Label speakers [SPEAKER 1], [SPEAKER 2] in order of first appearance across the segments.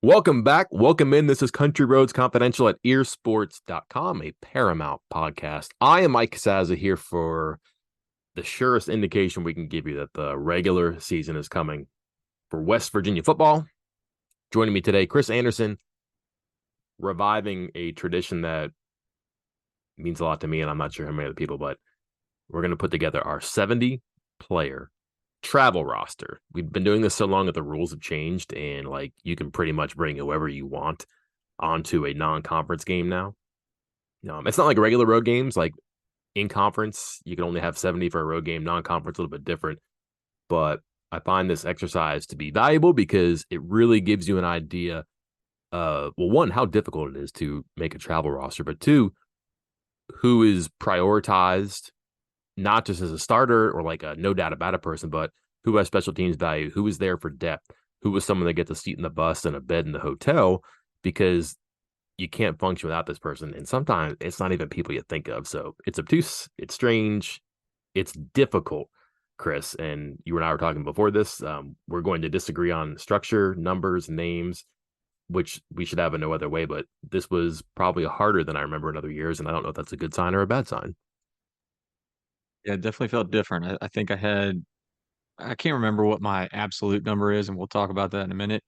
[SPEAKER 1] Welcome back. Welcome in. This is Country Roads Confidential at earsports.com, a Paramount podcast. I am Mike Casazza here for the surest indication we can give you that the regular season is coming for West Virginia football. Joining me today, Chris Anderson, reviving a tradition that means a lot to me, and I'm not sure how many other people, but we're going to put together our 70-player travel roster. We've been doing this so long that the rules have changed, and you can pretty much bring whoever you want onto a non-conference game now. It's not like regular road games. Like in conference, you can only have 70 for a road game. Non-conference, a little bit different. But I find this exercise to be valuable because it really gives you an idea of, well, one, how difficult it is to make a travel roster, but two, who is prioritized not just as a starter or like a no doubt about a person, but who has special teams value, who is there for depth, who was someone that gets a seat in the bus and a bed in the hotel, because you can't function without this person. And sometimes it's not even people you think of. So it's obtuse, it's strange, it's difficult, Chris. And you and I were talking before this. We're going to disagree on structure, numbers, names, which we should have in no other way. But this was probably harder than I remember in other years. And I don't know if that's a good sign or a bad sign.
[SPEAKER 2] Yeah, it definitely felt different. I think I can't remember what my absolute number is, and we'll talk about that in a minute.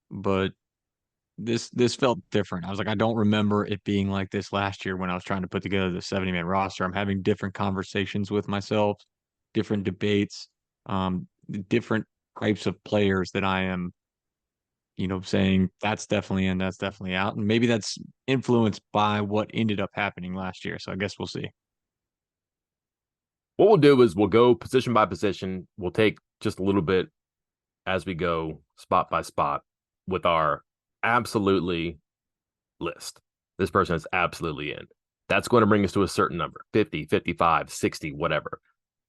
[SPEAKER 2] But this felt different. I was like, I don't remember it being like this last year when I was trying to put together the 70-man roster. I'm having different conversations with myself, different debates, different types of players that I am, saying that's definitely in, that's definitely out. And maybe that's influenced by what ended up happening last year. So I guess we'll see.
[SPEAKER 1] What we'll do is we'll go position by position. We'll take just a little bit as we go spot by spot with our absolutely list. This person is absolutely in. That's going to bring us to a certain number 50, 55, 60, whatever.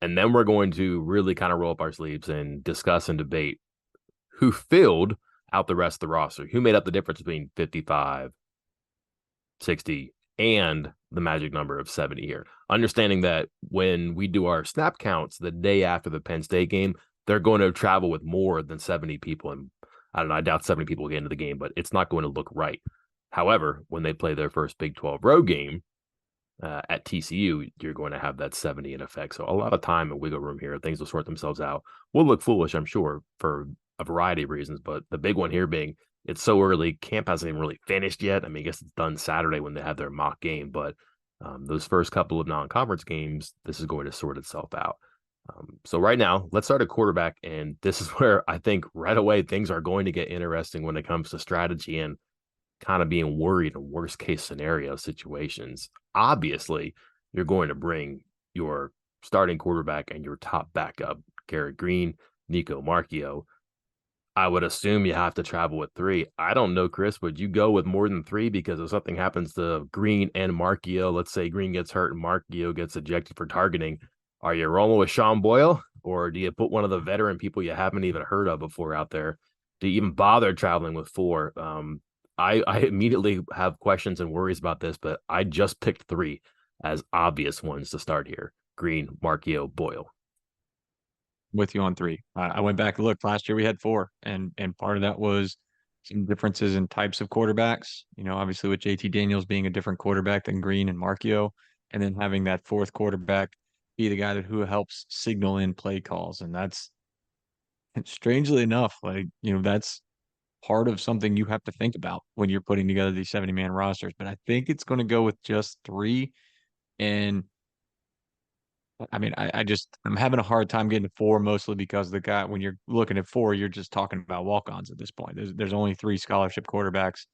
[SPEAKER 1] And then we're going to really kind of roll up our sleeves and discuss and debate who filled out the rest of the roster, who made up the difference between 55, 60, and the magic number of 70 here. Understanding that when we do our snap counts the day after the Penn State game, they're going to travel with more than 70 people. And I don't know, I doubt 70 people will get into the game, but it's not going to look right. However, when they play their first Big 12 road game at TCU, you're going to have that 70 in effect. So a lot of time and wiggle room here. Things will sort themselves out. We'll look foolish, I'm sure, for a variety of reasons, but the big one here being it's so early. Camp hasn't even really finished yet. I mean, I guess it's done Saturday when they have their mock game, but those first couple of non-conference games, this is going to sort itself out. So right now, let's start at quarterback, and this is where I think right away things are going to get interesting when it comes to strategy and kind of being worried in worst case scenario situations. Obviously, you're going to bring your starting quarterback and your top backup, Garrett Green, Nico Marchio. I would assume you have to travel with three. I don't know, Chris. Would you go with more than three? Because if something happens to Green and Marchio, let's say Green gets hurt and Marchio gets ejected for targeting, are you rolling with Sean Boyle, or do you put one of the veteran people you haven't even heard of before out there? Do you even bother traveling with four? I immediately have questions and worries about this, but I just picked three as obvious ones to start here: Green, Marchio, Boyle.
[SPEAKER 2] With you on three. I went back and looked. Last year we had four, and part of that was some differences in types of quarterbacks. Obviously with JT Daniels being a different quarterback than Green and Marchio, and then having that fourth quarterback be the guy who helps signal in play calls, and that's strangely enough, that's part of something you have to think about when you're putting together these 70-man rosters. But I think it's going to go with just three, and I mean, I'm having a hard time getting to four, mostly because the guy, when you're looking at four, you're just talking about walk-ons at this point. There's only three scholarship quarterbacks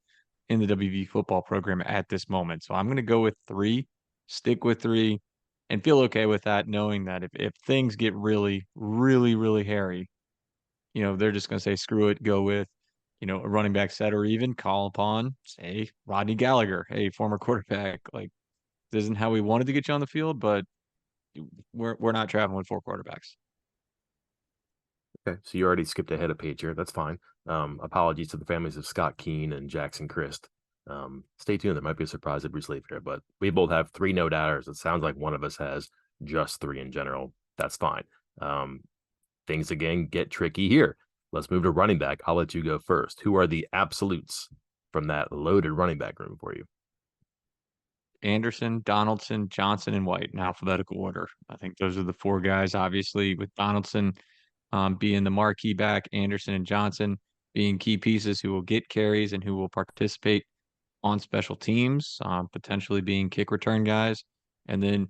[SPEAKER 2] in the WV football program at this moment. So I'm going to go with three, stick with three, and feel okay with that, knowing that if things get really, really, really hairy, they're just going to say, screw it, go with, a running back set, or even call upon, say, Rodney Gallagher, a former quarterback. Like, this isn't how we wanted to get you on the field, but we're not traveling with four quarterbacks.
[SPEAKER 1] Okay, so you already skipped ahead a page here. That's fine. Apologies to the families of Scott Keene and Jackson Christ. Stay tuned. There might be a surprise at Bruce Leaf here, but we both have three no doubters. It sounds like one of us has just three in general. That's fine. Things again get tricky here. Let's move to running back. I'll let you go first. Who are the absolutes from that loaded running back room for you?
[SPEAKER 2] Anderson, Donaldson, Johnson, and White in alphabetical order. I think those are the four guys, obviously, with Donaldson being the marquee back, Anderson and Johnson being key pieces who will get carries and who will participate on special teams, potentially being kick return guys. And then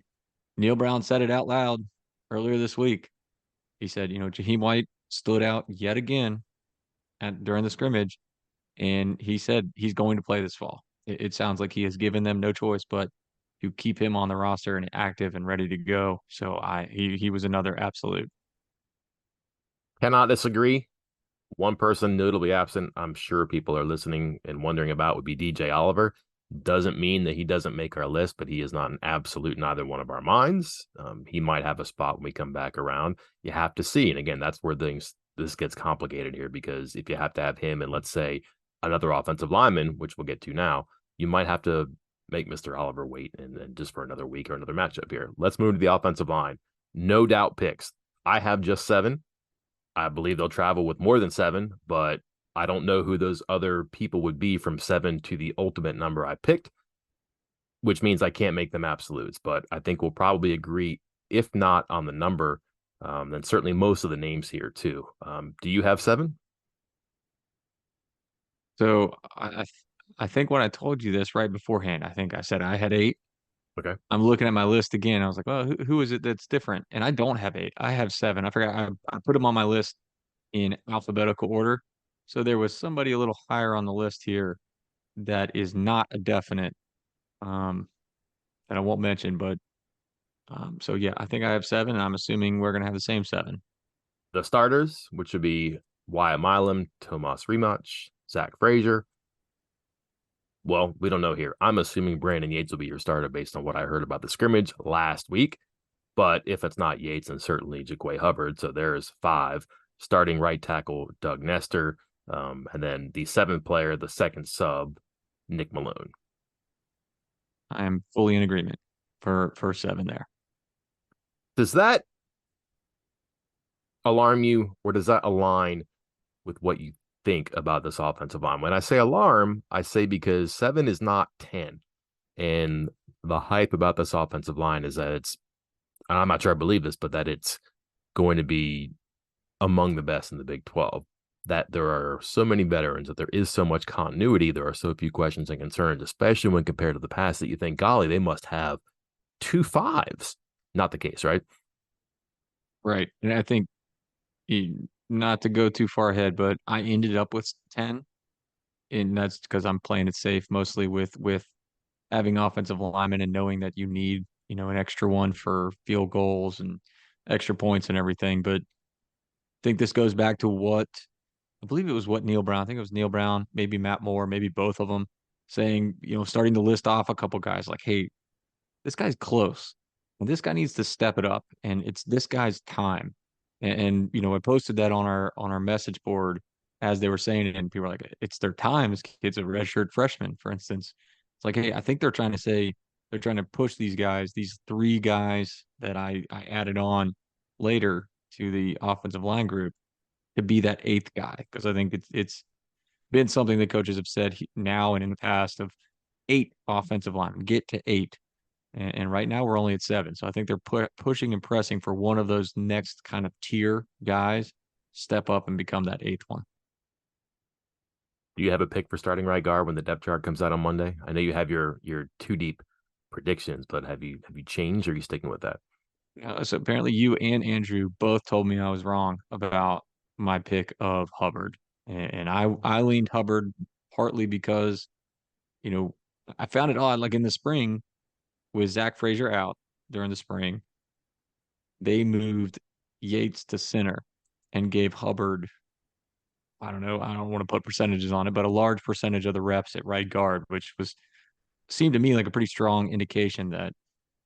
[SPEAKER 2] Neil Brown said it out loud earlier this week. He said, Jaheim White stood out yet again during the scrimmage, and he said he's going to play this fall. It sounds like he has given them no choice but to keep him on the roster and active and ready to go. So he was another absolute.
[SPEAKER 1] Cannot disagree. One person notably absent, I'm sure people are listening and wondering about, would be DJ Oliver. Doesn't mean that he doesn't make our list, but he is not an absolute in either one of our minds. He might have a spot when we come back around. You have to see. And again, that's where this gets complicated here, because if you have to have him and let's say another offensive lineman, which we'll get to now, you might have to make Mr. Oliver wait and then just for another week or another matchup here. Let's move to the offensive line. No doubt picks. I have just 7. I believe they'll travel with more than 7, but I don't know who those other people would be from 7 to the ultimate number I picked, which means I can't make them absolutes. But I think we'll probably agree, if not on the number, then certainly most of the names here too. Do you have 7?
[SPEAKER 2] So I think when I told you this right beforehand, I think I said I had 8.
[SPEAKER 1] Okay.
[SPEAKER 2] I'm looking at my list again. I was like, oh, who is it that's different? And I don't have 8. I have 7. I forgot. I put them on my list in alphabetical order. So there was somebody a little higher on the list here that is not a definite, um, that I won't mention. But so yeah, I think I have 7, and I'm assuming we're gonna have the same 7.
[SPEAKER 1] The starters, which would be Wyatt Milam, Tomas Rematch, Zach Frazier. Well, we don't know here. I'm assuming Brandon Yates will be your starter based on what I heard about the scrimmage last week. But if it's not Yates, then certainly Jaquay Hubbard. So there's 5. Starting right tackle, Doug Nestor. And then the 7th player, the second sub, Nick Malone.
[SPEAKER 2] I am fully in agreement for 7 there.
[SPEAKER 1] Does that alarm you, or does that align with what you think about this offensive line? When I say alarm, I say because 7 is not 10. And the hype about this offensive line is that I'm not sure I believe this, but that it's going to be among the best in the Big 12. That there are so many veterans, that there is so much continuity, there are so few questions and concerns, especially when compared to the past, that you think, golly, they must have 2 5s. Not the case, right?
[SPEAKER 2] Right. And I think not to go too far ahead, but I ended up with 10, and that's because I'm playing it safe mostly with having offensive linemen and knowing that you need, an extra one for field goals and extra points and everything. But I think this goes back to what I believe it was what Neil Brown, I think it was Neil Brown, maybe Matt Moore, maybe both of them saying, starting to list off a couple guys like, hey, this guy's close. And this guy needs to step it up, and it's this guy's time. I posted that on our message board as they were saying it, and people were like, "It's their time." This kid's a redshirt freshman, for instance. It's like, hey, I think they're trying to push these guys, these 3 guys that I added on later to the offensive line group to be that 8th guy, because I think it's been something that coaches have said now and in the past of 8 offensive linemen, get to 8. And right now we're only at 7. So I think they're pushing and pressing for one of those next kind of tier guys step up and become that 8th one.
[SPEAKER 1] Do you have a pick for starting right guard when the depth chart comes out on Monday? I know you have your 2 deep predictions, but have you changed, or are you sticking with that?
[SPEAKER 2] So apparently you and Andrew both told me I was wrong about my pick of Hubbard. And I leaned Hubbard partly because, you know, I found it odd, like in the spring with Zach Frazier out during the spring, they moved Yates to center and gave Hubbard, I don't know, I don't want to put percentages on it, but a large percentage of the reps at right guard, which seemed to me like a pretty strong indication that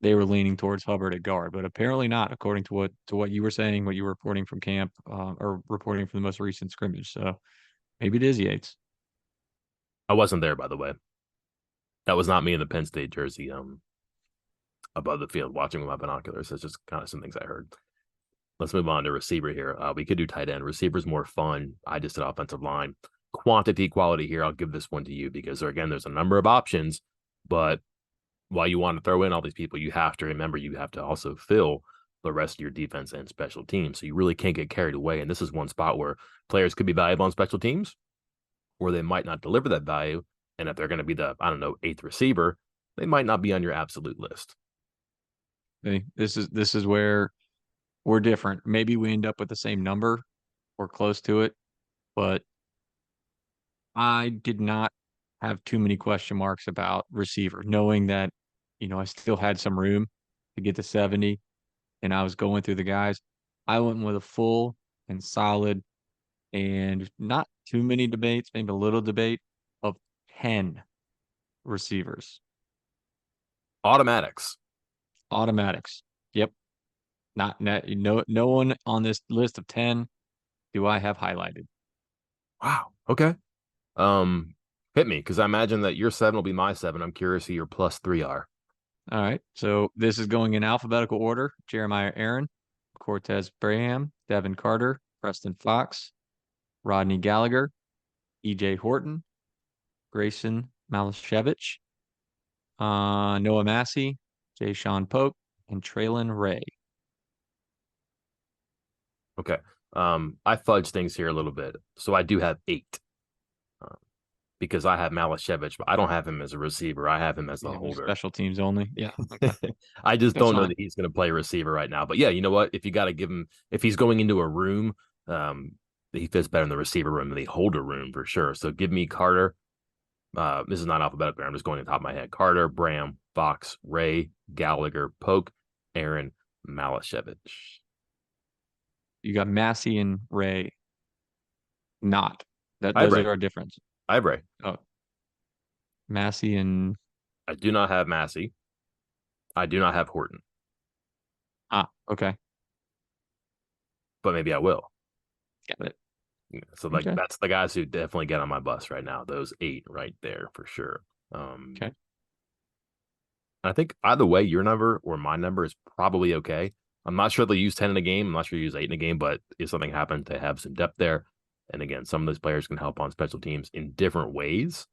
[SPEAKER 2] they were leaning towards Hubbard at guard, but apparently not, according to what you were saying, what you were reporting from camp, or reporting from the most recent scrimmage. So maybe it is Yates.
[SPEAKER 1] I wasn't there, by the way. That was not me in the Penn State jersey above the field watching with my binoculars. It's just kind of some things I heard. Let's move on to receiver here. We could do tight end. Receiver's more fun. I just did offensive line. Quantity, quality here. I'll give this one to you because again, there's a number of options, but while you want to throw in all these people, you have to remember you have to also fill the rest of your defense and special teams. So you really can't get carried away. And this is one spot where players could be valuable on special teams, or they might not deliver that value. And if they're going to be the, I don't know, eighth receiver, they might not be on your absolute list.
[SPEAKER 2] This is where we're different. Maybe we end up with the same number or close to it, but I did not have too many question marks about receiver, knowing that, I still had some room to get to 70 and I was going through the guys. I went with a full and solid and not too many debates, maybe a little debate of 10 receivers.
[SPEAKER 1] Automatics.
[SPEAKER 2] Automatics. Yep. No one on this list of 10 do I have highlighted.
[SPEAKER 1] Wow. Okay. Um, Hit me because I imagine that your seven will be my seven. I'm curious who your plus three are.
[SPEAKER 2] All right. So this is going in alphabetical order. Jeremiah Aaron, Cortez Braham, Devin Carter, Preston Fox, Rodney Gallagher, EJ Horton, Grayson Malashevich, Noah Massey, Jay Sean Pope, and Traylon Ray.
[SPEAKER 1] Okay. I fudged things here a little bit. So I do have eight because I have Malashevich, but I don't have him as a receiver. I have him as the
[SPEAKER 2] Yeah,
[SPEAKER 1] holder.
[SPEAKER 2] special teams only. Yeah. Okay.
[SPEAKER 1] I just
[SPEAKER 2] That's
[SPEAKER 1] don't know
[SPEAKER 2] fine.
[SPEAKER 1] that he's going to play receiver right now. But yeah, you know what? If you got to give him, if he's going into a room, he fits better in the receiver room than the holder room for sure. So give me Carter. This is not alphabetical. I'm just going to the top of my head. Carter, Bram, Fox, Ray, Gallagher, Polk, Aaron, Malashevich.
[SPEAKER 2] You got Massey and Ray. Not. That
[SPEAKER 1] I have
[SPEAKER 2] those
[SPEAKER 1] Ray.
[SPEAKER 2] are our difference.
[SPEAKER 1] I have Ray.
[SPEAKER 2] Oh, Massey and
[SPEAKER 1] I do not have Massey. I do not have Horton,
[SPEAKER 2] okay.
[SPEAKER 1] but maybe I will.
[SPEAKER 2] Got it.
[SPEAKER 1] So like
[SPEAKER 2] Okay.
[SPEAKER 1] that's the guys who definitely get on my bus right now. Those eight right there for sure.
[SPEAKER 2] Okay.
[SPEAKER 1] I think either way, your number or my number is probably okay. I'm not sure they'll use 10 in a game. I'm not sure they'll use eight in a game, but if something happens, they have some depth there. And again, some of those players can help on special teams in different ways.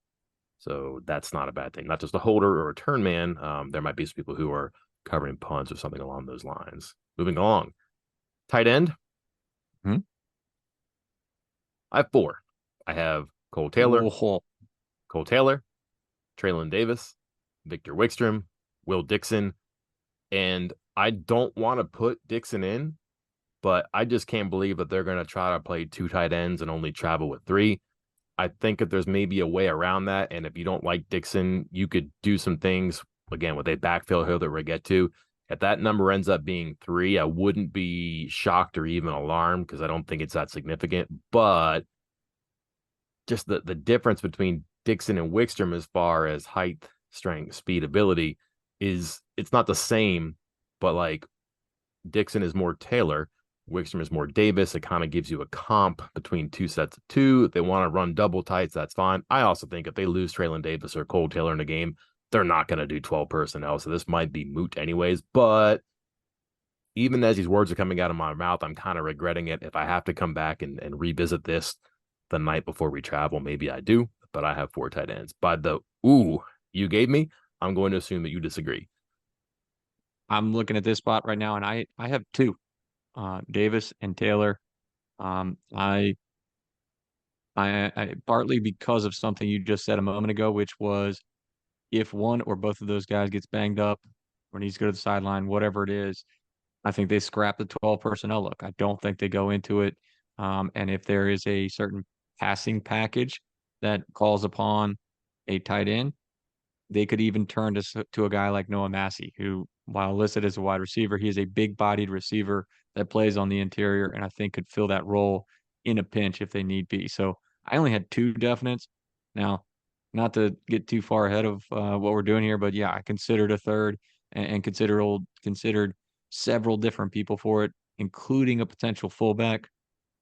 [SPEAKER 1] So that's not a bad thing. Not just a holder or a turn man. There might be some people who are covering punts or something along those lines. Moving along. Tight end.
[SPEAKER 2] Hmm?
[SPEAKER 1] I have four. I have
[SPEAKER 2] Oh,
[SPEAKER 1] Cole Taylor, Traylon Davis, Victor Wickstrom, Will Dixon, and I don't want to put Dixon in, but I just can't believe that they're going to try to play two tight ends and only travel with three. I think that there's maybe a way around that. And if you don't like Dixon, you could do some things again with a backfill here that we'll get to. If that number ends up being three, I wouldn't be shocked or even alarmed because I don't think it's that significant. But just the difference between Dixon and Wickstrom as far as height, strength, speed, ability is it's not the same, but like Dixon is more Taylor, Wickstrom is more Davis. It kind of gives you a comp between two sets of two. If they want to run double tights, that's fine. I also think if they lose Traylon Davis or Cole Taylor in a game, they're not going to do 12 personnel. So this might be moot anyways. But even as these words are coming out of my mouth, I'm kind of regretting it. If I have to come back and revisit this the night before we travel, maybe I do. But I have four tight ends. By the ooh you gave me, I'm going to assume that you disagree.
[SPEAKER 2] I'm looking at this spot right now, and I have two, Davis and Taylor. Um, I, I partly because of something you just said a moment ago, which was if one or both of those guys gets banged up or needs to go to the sideline, whatever it is, I think they scrap the 12 personnel look. I don't think they go into it. And if there is a certain passing package that calls upon a tight end, they could even turn to a guy like Noah Massey, who, while listed as a wide receiver, he is a big-bodied receiver that plays on the interior, and I think could fill that role in a pinch if they need be. So I only had two definites. Now, not to get too far ahead of what we're doing here, but yeah, I considered a third and considered several different people for it, including a potential fullback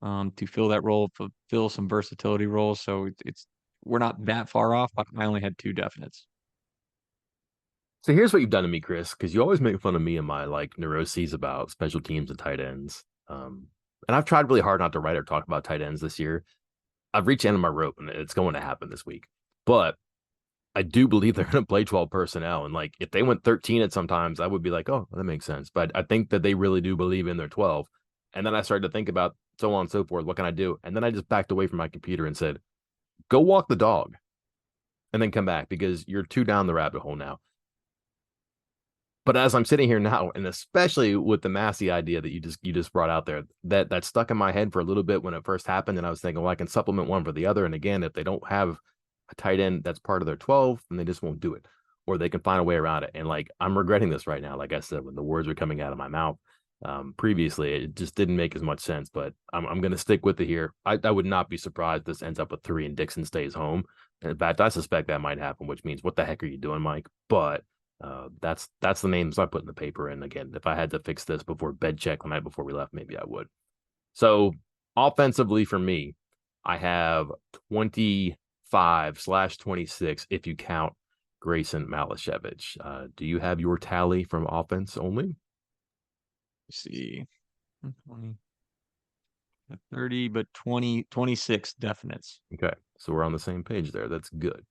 [SPEAKER 2] to fill that role, fill some versatility roles. So it's we're not that far off, but I only had two definites.
[SPEAKER 1] So here's what you've done to me, Chris, because you always make fun of me and my like neuroses about special teams and tight ends. And I've tried really hard not to write or talk about tight ends this year. I've reached the end of my rope, and it's going to happen this week. But I do believe they're going to play 12 personnel. And like, if they went 13 at sometimes, I would be like, oh, that makes sense. But I think that they really do believe in their 12. And then I started to think about so on and so forth. What can I do? And then I just backed away from my computer and said, go walk the dog and then come back because you're too down the rabbit hole now. But as I'm sitting here now, and especially with the Massey idea that you just brought out there, that stuck in my head for a little bit when it first happened, and I was thinking, well, I can supplement one for the other. And again, if they don't have a tight end that's part of their 12, then they just won't do it, or they can find a way around it. And like I'm regretting this right now. Like I said, when the words were coming out of my mouth previously, it just didn't make as much sense. But I'm going to stick with it here. I would not be surprised if this ends up with 3 and Dixon stays home. In fact, I suspect that might happen, which means what the heck are you doing, Mike? But that's the names I put in the paper. And again, if I had to fix this before bed check the night before we left, maybe I would. So offensively for me, I have 25/26 if you count Grayson Malashevich. Do you have your tally from offense only?
[SPEAKER 2] Let's see, 20, 30, but 20, 26 definites.
[SPEAKER 1] Okay, so we're on the same page there. That's good.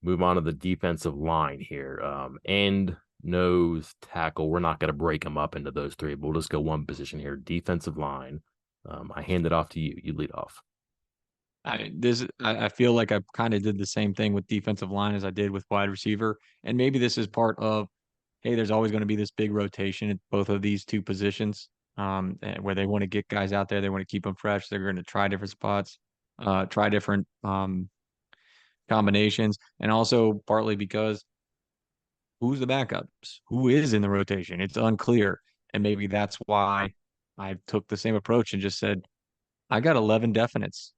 [SPEAKER 1] Move on to the defensive line here. End, nose, tackle. We're not going to break them up into those three, but we'll just go one position here. Defensive line. I hand it off to you. You lead off.
[SPEAKER 2] I feel like I kind of did the same thing with defensive line as I did with wide receiver. And maybe this is part of, hey, there's always going to be this big rotation at both of these two positions, where they want to get guys out there. They want to keep them fresh. They're going to try different spots, try different combinations. And also partly because who's the backups? Who is in the rotation? It's unclear. And maybe that's why I took the same approach and just said, I got 11 definites.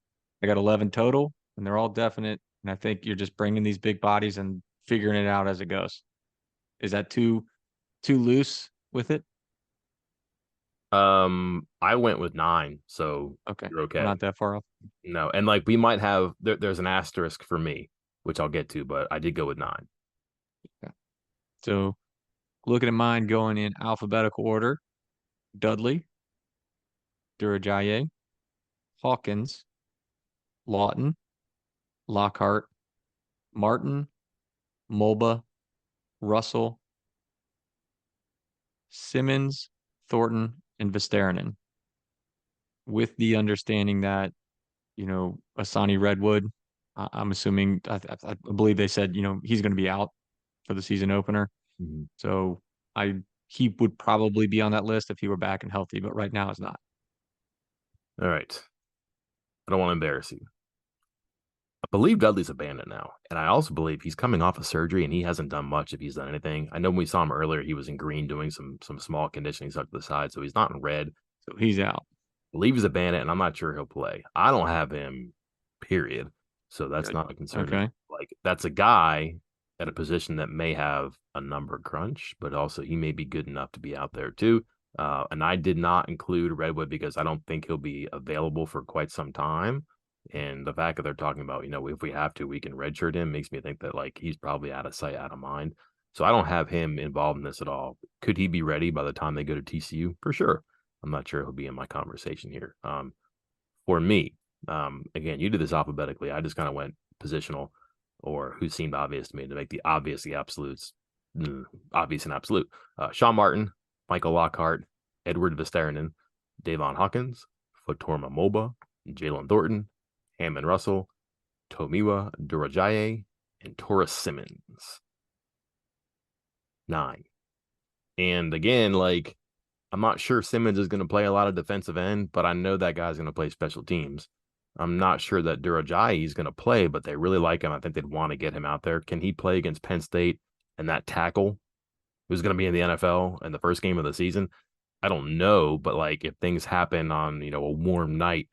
[SPEAKER 2] I got 11 total, and they're all definite. And I think you're just bringing these big bodies and figuring it out as it goes. Is that too loose with it?
[SPEAKER 1] I went with 9, so
[SPEAKER 2] Okay,
[SPEAKER 1] you're
[SPEAKER 2] I'm
[SPEAKER 1] okay.
[SPEAKER 2] not that far off.
[SPEAKER 1] No, and like we might have there's an asterisk for me, which I'll get to, but I did go with 9.
[SPEAKER 2] Okay. So looking at mine going in alphabetical order: Dudley, Durajaye, Hawkins, Lawton, Lockhart, Martin, Mulba, Russell, Simmons, Thornton, and Vistaranen, with the understanding that, Asani Redwood, I'm assuming, I believe they said, he's going to be out for the season opener.
[SPEAKER 1] Mhm.
[SPEAKER 2] So he would probably be on that list if he were back and healthy, but right now is not.
[SPEAKER 1] All right. I don't want to embarrass you. I believe Dudley's a bandit now, and I also believe he's coming off of surgery, and he hasn't done much if he's done anything. I know when we saw him earlier, he was in green doing some small conditioning stuff to the side, so he's not in red.
[SPEAKER 2] So he's out.
[SPEAKER 1] I believe he's a bandit, and I'm not sure he'll play. I don't have him, period. So that's
[SPEAKER 2] Good.
[SPEAKER 1] not a concern to me.
[SPEAKER 2] Okay.
[SPEAKER 1] Like that's a guy at a position that may have a number crunch, but also he may be good enough to be out there too. And I did not include Redwood because I don't think he'll be available for quite some time. And the fact that they're talking about, if we have to, we can redshirt him makes me think that like he's probably out of sight, out of mind. So I don't have him involved in this at all. Could he be ready by the time they go to TCU? For sure. I'm not sure he'll be in my conversation here. For me, again, you did this alphabetically. I just kind of went positional or who seemed obvious to me to make the obvious the absolutes, obvious and absolute. Sean Martin, Michael Lockhart, Edward Vistaranen, Davon Hawkins, Fatorma Moba, Jalen Thornton, Hammond Russell, Tomiwa Durajaye, and Taurus Simmons. 9. And again, like, I'm not sure Simmons is going to play a lot of defensive end, but I know that guy's going to play special teams. I'm not sure that Durajaye is going to play, but they really like him. I think they'd want to get him out there. Can he play against Penn State and that tackle who's going to be in the NFL in the first game of the season? I don't know, but like if things happen on, a warm night,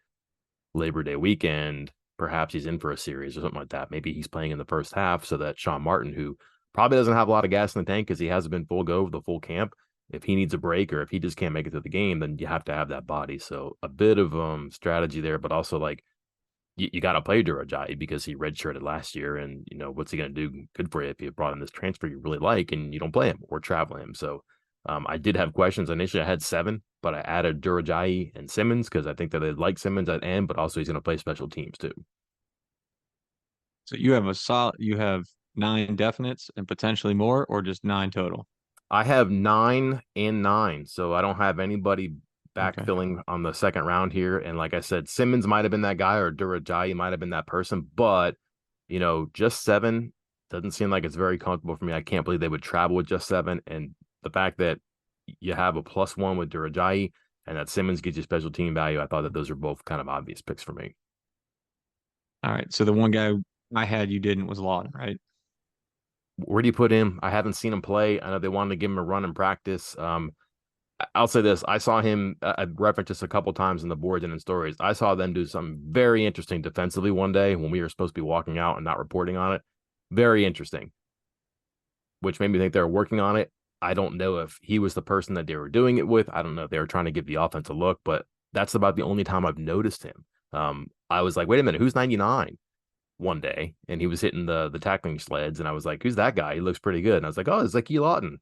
[SPEAKER 1] Labor Day weekend, perhaps he's in for a series or something like that. Maybe he's playing in the first half so that Sean Martin, who probably doesn't have a lot of gas in the tank because he hasn't been full go for the full camp, if he needs a break or if he just can't make it to the game, then you have to have that body. So a bit of strategy there, but also like you got to play Durajaye because he redshirted last year, and what's he going to do good for you if you brought in this transfer you really like and you don't play him or travel him. So I did have questions initially. I had 7, but I added Durajayi and Simmons because I think that they like Simmons at end, but also he's going to play special teams too.
[SPEAKER 2] So you have 9 definites and potentially more, or just 9 total?
[SPEAKER 1] I have 9 and 9, so I don't have anybody
[SPEAKER 2] Okay.
[SPEAKER 1] backfilling on the second round here. And like I said, Simmons might have been that guy, or Durajayi might have been that person, but just 7 doesn't seem like it's very comfortable for me. I can't believe they would travel with just 7, and the fact that you have a +1 with Durajayi and that Simmons gives you special team value, I thought that those are both kind of obvious picks for me.
[SPEAKER 2] All right. So the one guy I had you didn't was Lawton, right?
[SPEAKER 1] Where do you put him? I haven't seen him play. I know they wanted to give him a run in practice. I'll say this: I saw him. I referenced this a couple times in the boards and in stories. I saw them do something very interesting defensively one day when we were supposed to be walking out and not reporting on it. Very interesting, which made me think they were working on it. I don't know if he was the person that they were doing it with. I don't know if they were trying to give the offense a look, but that's about the only time I've noticed him. I was like, wait a minute, who's 99? One day, and he was hitting the tackling sleds, and I was like, who's that guy? He looks pretty good. And I was like, oh, it's Zachy Lawton.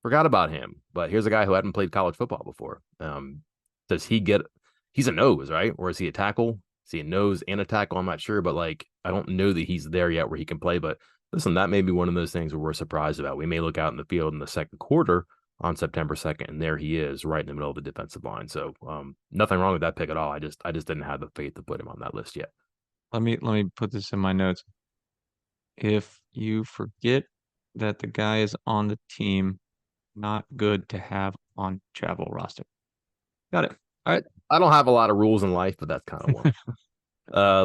[SPEAKER 1] Forgot about him. But here's a guy who hadn't played college football before. Does he get? He's a nose, right? Or is he a tackle? Is he a nose and a tackle? I'm not sure, but like I don't know that he's there yet where he can play. But listen, that may be one of those things where we're surprised about. We may look out in the field in the second quarter on September 2nd, and there he is, right in the middle of the defensive line. So nothing wrong with that pick at all. I just didn't have the faith to put him on that list yet.
[SPEAKER 2] Let me put this in my notes. If you forget that the guy is on the team, not good to have on travel roster. Got it. All right.
[SPEAKER 1] I don't have a lot of rules in life, but that's kind of one.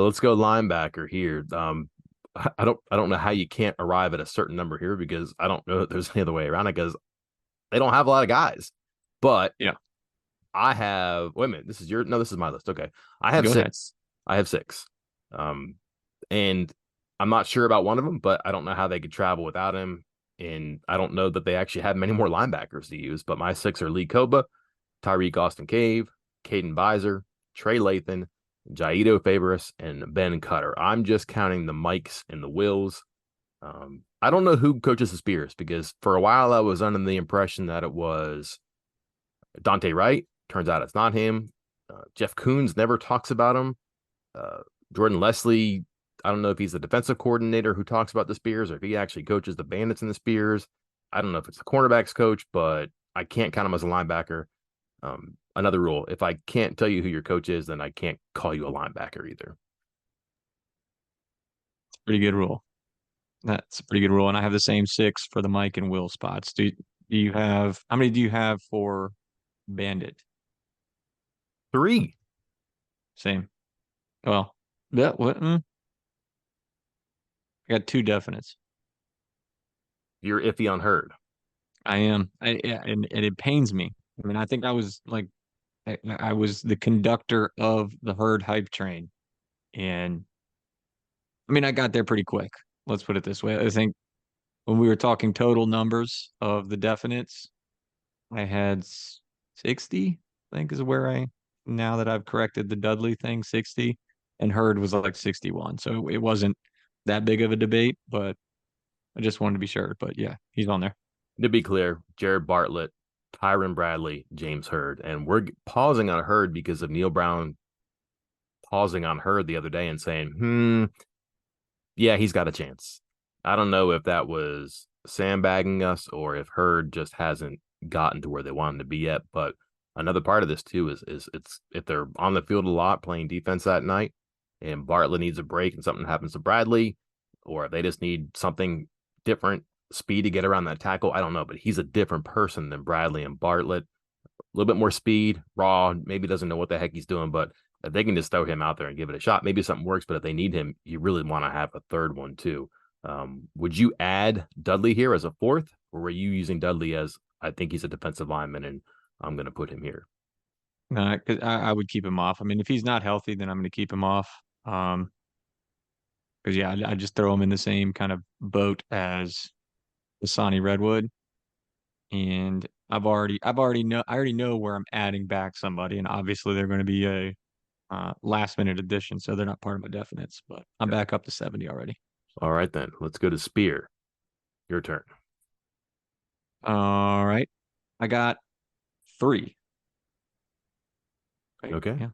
[SPEAKER 1] Let's go linebacker here. I don't know how you can't arrive at a certain number here because I don't know that there's any other way around it because they don't have a lot of guys. But
[SPEAKER 2] Yeah.
[SPEAKER 1] I have wait a minute, this is my list. Okay. I have
[SPEAKER 2] Go ahead.
[SPEAKER 1] six. I have six. Um and I'm not sure about one of them, but I don't know how they could travel without him. And I don't know that they actually have many more linebackers to use, but my six are Lee Koba, Tyreek Austin Cave, Caden Bizer, Trey Lathan, Jaido Favoris, and Ben Cutter. I'm just counting the Mikes and the Wills. I don't know who coaches the Spears because for a while I was under the impression that it was Dante Wright. Turns out it's not him. Jeff Coons never talks about him. Uh, Jordan Leslie, I don't know if he's the defensive coordinator who talks about the Spears or if he actually coaches the Bandits and the Spears. I don't know if it's the cornerbacks coach, but I can't count him as a linebacker. Another rule: if I can't tell you who your coach is, then I can't call you a linebacker either.
[SPEAKER 2] Pretty good rule. That's a pretty good rule. And I have the same 6 for the Mike and Will spots. Do you have how many do you have for Bandit?
[SPEAKER 1] 3.
[SPEAKER 2] Same. Well, that what I got 2 definites.
[SPEAKER 1] You're iffy on Hurd.
[SPEAKER 2] I am. Yeah, and it pains me. I mean, I think I was like I was the conductor of the herd hype train. And I mean, I got there pretty quick. Let's put it this way. I think when we were talking total numbers of the definites, I had 60, I think is where now that I've corrected the Dudley thing, 60, and Hurd was like 61. So it wasn't that big of a debate, but I just wanted to be sure. But yeah, he's on there.
[SPEAKER 1] To be clear, Jared Bartlett, Tyron Bradley, James Hurd, and we're pausing on Hurd because of Neil Brown pausing on Hurd the other day and saying, yeah, he's got a chance. I don't know if that was sandbagging us or if Hurd just hasn't gotten to where they want him to be yet. But another part of this too is it's if they're on the field a lot playing defense that night and Bartlett needs a break and something happens to Bradley, or if they just need something different, speed to get around that tackle. I don't know, but he's a different person than Bradley and Bartlett. A little bit more speed, raw, maybe doesn't know what the heck he's doing, but if they can just throw him out there and give it a shot, maybe something works. But if they need him, you really want to have a third one too. Would you add Dudley here as a fourth, or were you using Dudley as I think he's a defensive lineman and I'm going to put him here?
[SPEAKER 2] No, because I would keep him off. I mean, if he's not healthy, then I'm going to keep him off. Because yeah, I just throw him in the same kind of boat as the Sonny Redwood. And I already know where I'm adding back somebody, and obviously they're going to be a last minute addition, so they're not part of my definites. But I'm back up to 70 already.
[SPEAKER 1] All right, then let's go to Spear. Your turn.
[SPEAKER 2] All right, I got 3. Right?
[SPEAKER 1] Okay.
[SPEAKER 2] Yeah.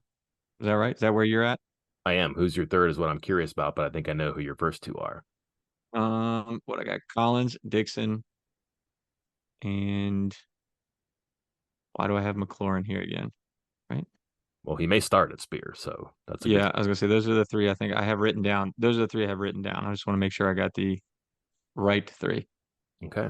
[SPEAKER 2] Is that right? Is that where you're at?
[SPEAKER 1] I am. Who's your third is what I'm curious about, but I think I know who your first two are.
[SPEAKER 2] What I got? Collins, Dixon, and why do I have McLaurin here again? Right?
[SPEAKER 1] Well, he may start at Spear, so that's a good.
[SPEAKER 2] Yeah, I was gonna say those are the three I think I have written down. Those are the three I have written down. I just want to make sure I got the right three.
[SPEAKER 1] Okay.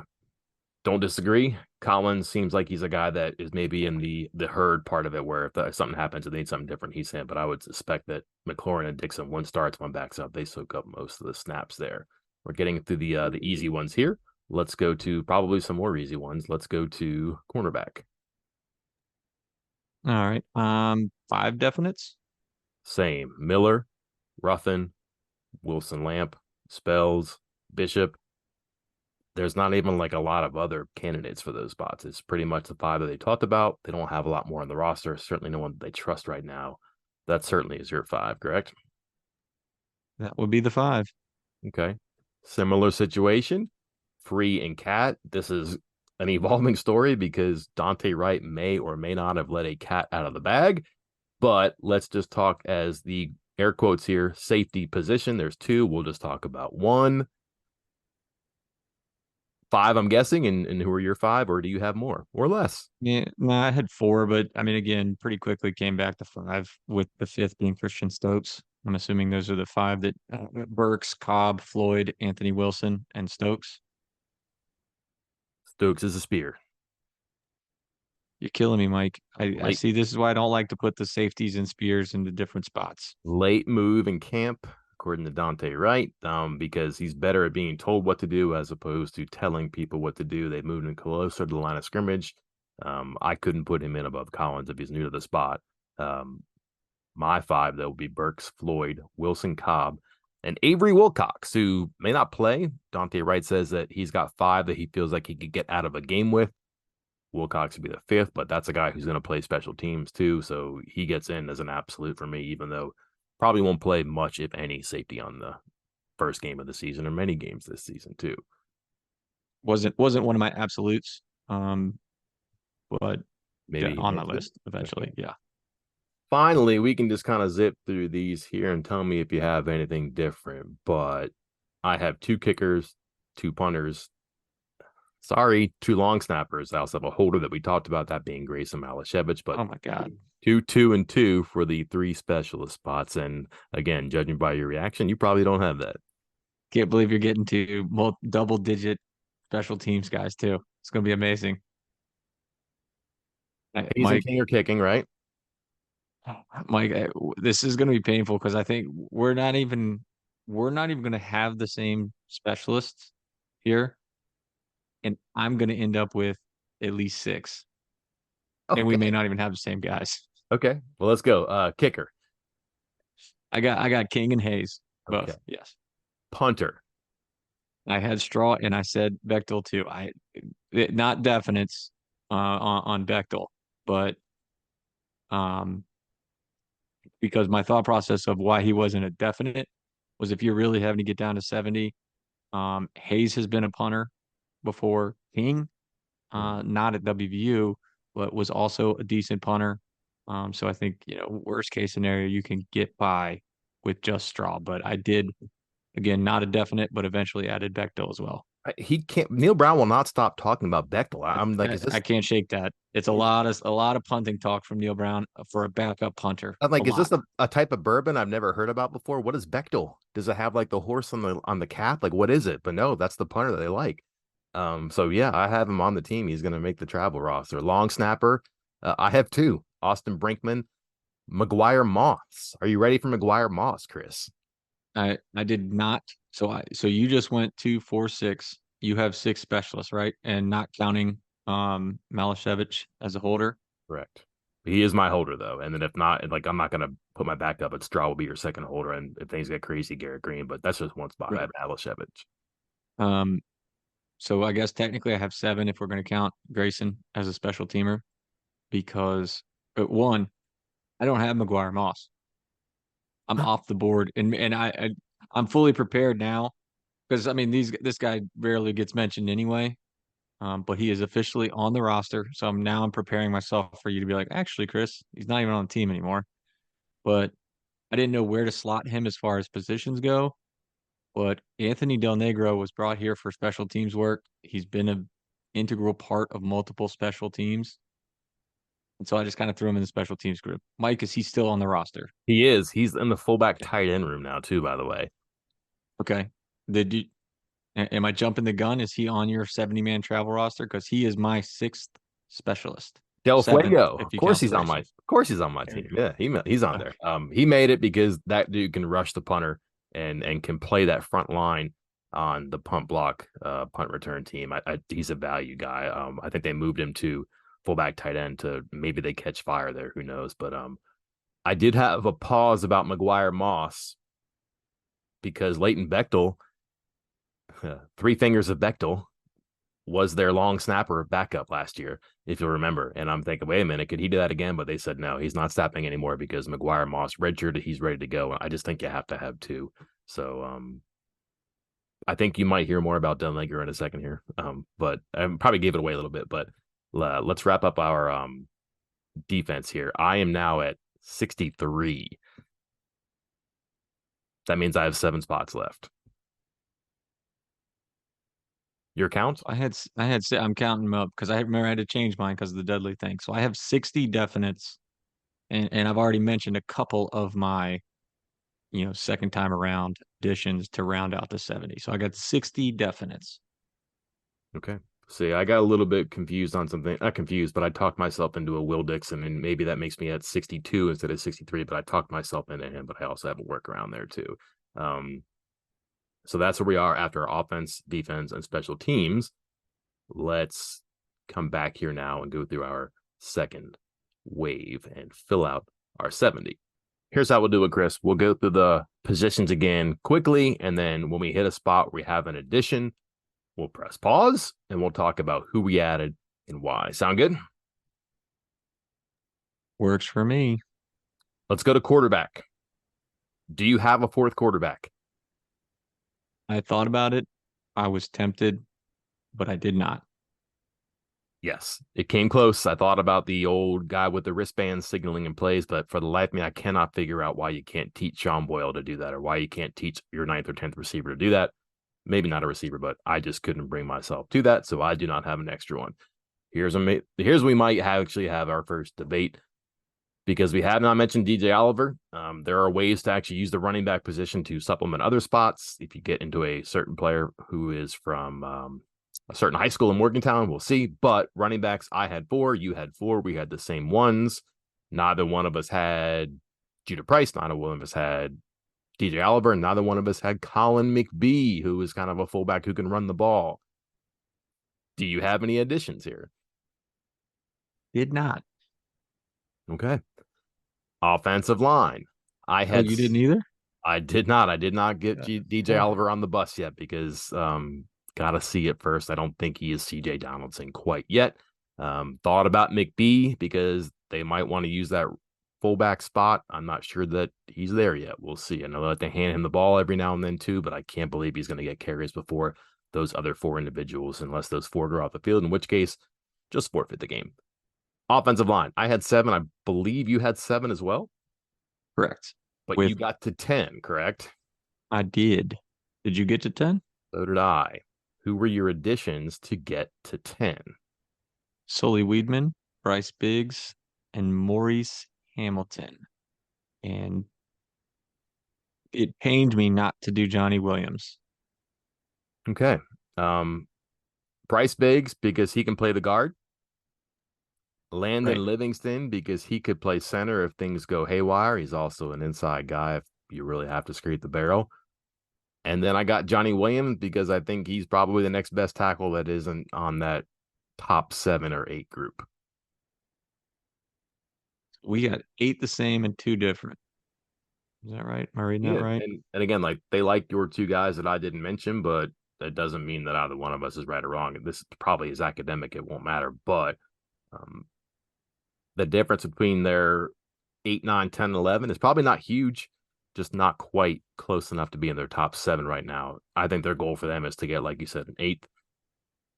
[SPEAKER 1] Don't disagree. Collins seems like he's a guy that is maybe in the herd part of it, where if something happens and they need something different, he's in. But I would suspect that McLaurin and Dixon, one starts, one backs up. They soak up most of the snaps there. We're getting through the easy ones here. Let's go to probably some more easy ones. Let's go to cornerback.
[SPEAKER 2] All right. 5 definites.
[SPEAKER 1] Same. Miller, Ruffin, Wilson Lamp, Spells, Bishop. There's not even like a lot of other candidates for those spots. It's pretty much the five that they talked about. They don't have a lot more on the roster. Certainly no one they trust right now. That certainly is your five, correct?
[SPEAKER 2] That would be the 5.
[SPEAKER 1] Okay. Similar situation. Free and Cat. This is an evolving story because Dante Wright may or may not have let a cat out of the bag. But let's just talk as the air quotes here safety position. There's two. We'll just talk about one. Five, I'm guessing. And who are your five, or do you have more or less?
[SPEAKER 2] Yeah, no, I had 4, but I mean, again, pretty quickly came back to 5 with the 5th being Christian Stokes. I'm assuming those are the 5 that Burks, Cobb, Floyd, Anthony Wilson, and Stokes.
[SPEAKER 1] Stokes is a spear.
[SPEAKER 2] You're killing me, Mike. I
[SPEAKER 1] Late
[SPEAKER 2] see this is why I don't like to put the safeties and spears into different spots.
[SPEAKER 1] late move in camp, according to Dante Wright, because he's better at being told what to do as opposed to telling people what to do. They moved him closer to the line of scrimmage. I couldn't put him in above Collins if he's new to the spot. My five, though, would be Burks, Floyd, Wilson Cobb, and Avery Wilcox, who may not play. Dante Wright says that he's got 5 that he feels like he could get out of a game with. Wilcox would be the 5th, but that's a guy who's going to play special teams too. So he gets in as an absolute for me, even though probably won't play much, if any, safety on the first game of the season or many games this season too.
[SPEAKER 2] Wasn't one of my absolutes, but
[SPEAKER 1] Maybe
[SPEAKER 2] on my
[SPEAKER 1] enhance it.
[SPEAKER 2] list eventually.
[SPEAKER 1] Okay.
[SPEAKER 2] Yeah.
[SPEAKER 1] Finally, we can just kind of zip through these here and tell me if you have anything different. But I have 2 kickers, 2 punters. Sorry, 2 long snappers. I also have a holder that we talked about, that being Grayson Malashevich, but
[SPEAKER 2] Oh my God.
[SPEAKER 1] 2, 2, and 2 for the 3 specialist spots. And again, judging by your reaction, you probably don't have that.
[SPEAKER 2] Can't believe you're getting to double digit special teams guys too. It's gonna be amazing.
[SPEAKER 1] Hayes and
[SPEAKER 2] Mike,
[SPEAKER 1] King are kicking, right?
[SPEAKER 2] Mike, this is gonna be painful because I think we're not even gonna have the same specialists here, and I'm gonna end up with at least 6, and we may
[SPEAKER 1] Okay.
[SPEAKER 2] not even have the same guys.
[SPEAKER 1] Okay. Well, let's go. Kicker.
[SPEAKER 2] I got King and Hayes
[SPEAKER 1] Okay.
[SPEAKER 2] both. Yes,
[SPEAKER 1] Punter.
[SPEAKER 2] I had Straw and I said Bechtel too. Not definites on Bechtel, but um because my thought process of why he wasn't a definite was if you're really having to get down to 70. Hayes has been a punter before. King, not at WVU, but was also a decent punter. So I think, worst case scenario, you can get by with just Straw. But I did, again, not a definite, but eventually added Bechtel as well.
[SPEAKER 1] He can't. Neil Brown will not stop talking about Bechtel.
[SPEAKER 2] I,
[SPEAKER 1] I'm like,
[SPEAKER 2] I,
[SPEAKER 1] is
[SPEAKER 2] I
[SPEAKER 1] this?
[SPEAKER 2] can't shake that. It's a lot of punting talk from Neil Brown for a backup punter.
[SPEAKER 1] I'm
[SPEAKER 2] A
[SPEAKER 1] like, is
[SPEAKER 2] lot.
[SPEAKER 1] this a type of bourbon I've never heard about before? What is Bechtel? Does it have like the horse on the cap? Like, what is it? But no, that's the punter that they like. So yeah, I have him on the team. He's going to make the travel roster. Long snapper. I have 2. Austin Brinkman, McGuire Moss. Are you ready for McGuire Moss, Chris?
[SPEAKER 2] I did not. So you just went 2, 4, 6. You have 6 specialists, right? And not counting Malashevich as a holder.
[SPEAKER 1] Correct. He is my holder though, and then if not, like I'm not gonna put my backup. But Straw will be your second holder, and if things get crazy, Garrett Green. But that's just one spot. I
[SPEAKER 2] Right.
[SPEAKER 1] have Alashevich.
[SPEAKER 2] Um, so I guess technically I have 7 if we're going to count Grayson as a special teamer because one, I don't have McGuire Moss. I'm off the board, and I'm fully prepared now because I mean this guy rarely gets mentioned anyway. but he is officially on the roster. So I'm preparing myself for you to be like, actually, Chris, he's not even on the team anymore. But I didn't know where to slot him as far as positions go. But Anthony Del Negro was brought here for special teams work. He's been an integral part of multiple special teams. And so I just kind of threw him in the special teams group. Mike, is he still on the roster?
[SPEAKER 1] He is. He's in the fullback tight end room now, too, by the way.
[SPEAKER 2] Okay. Did you am I jumping the gun? Is he on your 70-man travel roster? Because he is my sixth specialist.
[SPEAKER 1] Del
[SPEAKER 2] Seventh,
[SPEAKER 1] Fuego.
[SPEAKER 2] if
[SPEAKER 1] Of
[SPEAKER 2] you
[SPEAKER 1] course
[SPEAKER 2] count the
[SPEAKER 1] he's on my
[SPEAKER 2] racing.
[SPEAKER 1] of course he's on my
[SPEAKER 2] There
[SPEAKER 1] team.
[SPEAKER 2] you
[SPEAKER 1] Yeah, he's on
[SPEAKER 2] go.
[SPEAKER 1] there. He made it because that dude can rush the punter and can play that front line on the punt block punt return team. He's a value guy. I think they moved him to fullback tight end to maybe they catch fire there. Who knows? But I did have a pause about McGuire Moss because Leighton Bechtel, three fingers of Bechtel, was their long snapper backup last year, if you'll remember. And I'm thinking, wait a minute, could he do that again? But they said no, he's not snapping anymore because McGuire Moss redshirted, he's ready to go. I just think you have to have two. So I think you might hear more about Dunlinger in a second here. But I probably gave it away a little bit. But let's wrap up our defense here. I am now at 63. That means I have 7 spots left. Your count?
[SPEAKER 2] I'm counting them up because I remember I had to change mine because of the Dudley thing. So I have 60 definites, and I've already mentioned a couple of my, second time around additions to round out the 70. So I got 60 definites.
[SPEAKER 1] Okay. See, I got a little bit confused on something. Not confused, but I talked myself into a Will Dixon, and maybe that makes me at 62 instead of 63, but I talked myself into him, but I also have a workaround there too. So that's where we are after our offense, defense, and special teams. Let's come back here now and go through our second wave and fill out our 70. Here's how we'll do it, Chris. We'll go through the positions again quickly, and then when we hit a spot where we have an addition, we'll press pause and we'll talk about who we added and why. Sound good?
[SPEAKER 2] Works for me.
[SPEAKER 1] Let's go to quarterback. Do you have a fourth quarterback?
[SPEAKER 2] I thought about it. I was tempted, but I did not.
[SPEAKER 1] Yes, it came close. I thought about the old guy with the wristband signaling in plays, but for the life of me, I cannot figure out why you can't teach Sean Boyle to do that or why you can't teach your 9th or 10th receiver to do that. Maybe not a receiver, but I just couldn't bring myself to that, so I do not have an extra one. Here's we might actually have our first debate because we have not mentioned DJ Oliver. There are ways to actually use the running back position to supplement other spots. If you get into a certain player who is from a certain high school in Morgantown, we'll see. But running backs, I had 4, you had 4, we had the same ones. Neither one of us had Judah Price. Neither one of us had DJ Oliver, and neither one of us had Colin McBee, who is kind of a fullback who can run the ball. Do you have any additions here?
[SPEAKER 2] Did not.
[SPEAKER 1] Okay. Offensive line. I
[SPEAKER 2] Oh,
[SPEAKER 1] had.
[SPEAKER 2] you didn't either?
[SPEAKER 1] I did not. I did not get DJ
[SPEAKER 2] Oh.
[SPEAKER 1] Oliver on the bus yet because gotta see it first. I don't think he is CJ Donaldson quite yet. Thought about McBee because they might want to use that fullback spot. I'm not sure that he's there yet. We'll see. I know that they hand him the ball every now and then too, but I can't believe he's going to get carries before those other 4 individuals unless those 4 go off the field, in which case just forfeit the game. Offensive line. I had 7. I believe you had 7 as well.
[SPEAKER 2] Correct.
[SPEAKER 1] But you got to 10, correct?
[SPEAKER 2] I did. Did you get to 10?
[SPEAKER 1] So did I. Who were your additions to get to 10?
[SPEAKER 2] Sully Weedman, Bryce Biggs, and Maurice Hamilton. And it pained me not to do Johnny Williams.
[SPEAKER 1] Okay. Bryce Biggs, because he can play the guard. Landon Livingston, because he could play center if things go haywire. He's also an inside guy if you really have to scrape the barrel. And then I got Johnny Williams because I think he's probably the next best tackle that isn't on that top 7 or 8 group.
[SPEAKER 2] We got 8 the same and 2 different. Is that right? Am I reading that right?
[SPEAKER 1] And again, like they like your 2 guys that I didn't mention, but that doesn't mean that either one of us is right or wrong. This probably is academic. It won't matter. But the difference between their 8, 9, 10, 11 is probably not huge, just not quite close enough to be in their top 7 right now. I think their goal for them is to get, like you said, an 8th.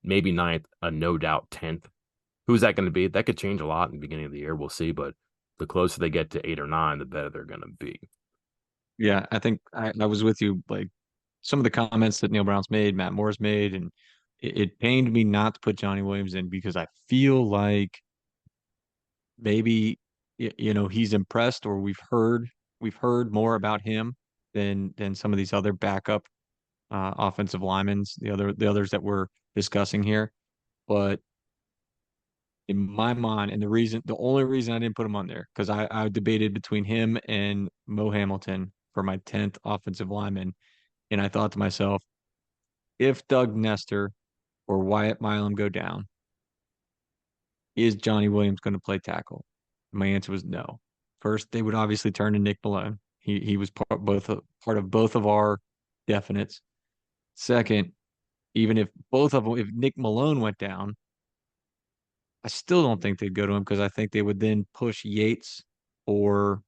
[SPEAKER 1] maybe ninth, a no doubt 10th. Who's that going to be? That could change a lot in the beginning of the year. We'll see. But the closer they get to 8 or 9, the better they're going to be.
[SPEAKER 2] Yeah, I think I was with you. Like some of the comments that Neil Brown's made, Matt Moore's made, and it pained me not to put Johnny Williams in because I feel like maybe he's impressed, or we've heard more about him than some of these other backup offensive linemen, the others that we're discussing here. But in my mind, and the only reason I didn't put him on there, because I debated between him and Mo Hamilton for my 10th offensive lineman. And I thought to myself, if Doug Nestor or Wyatt Milam go down, is Johnny Williams going to play tackle? My answer was no. First, they would obviously turn to Nick Malone. He was part of both of our definites. Second, even if both of them, if Nick Malone went down, I still don't think they'd go to him because I think they would then push Yates or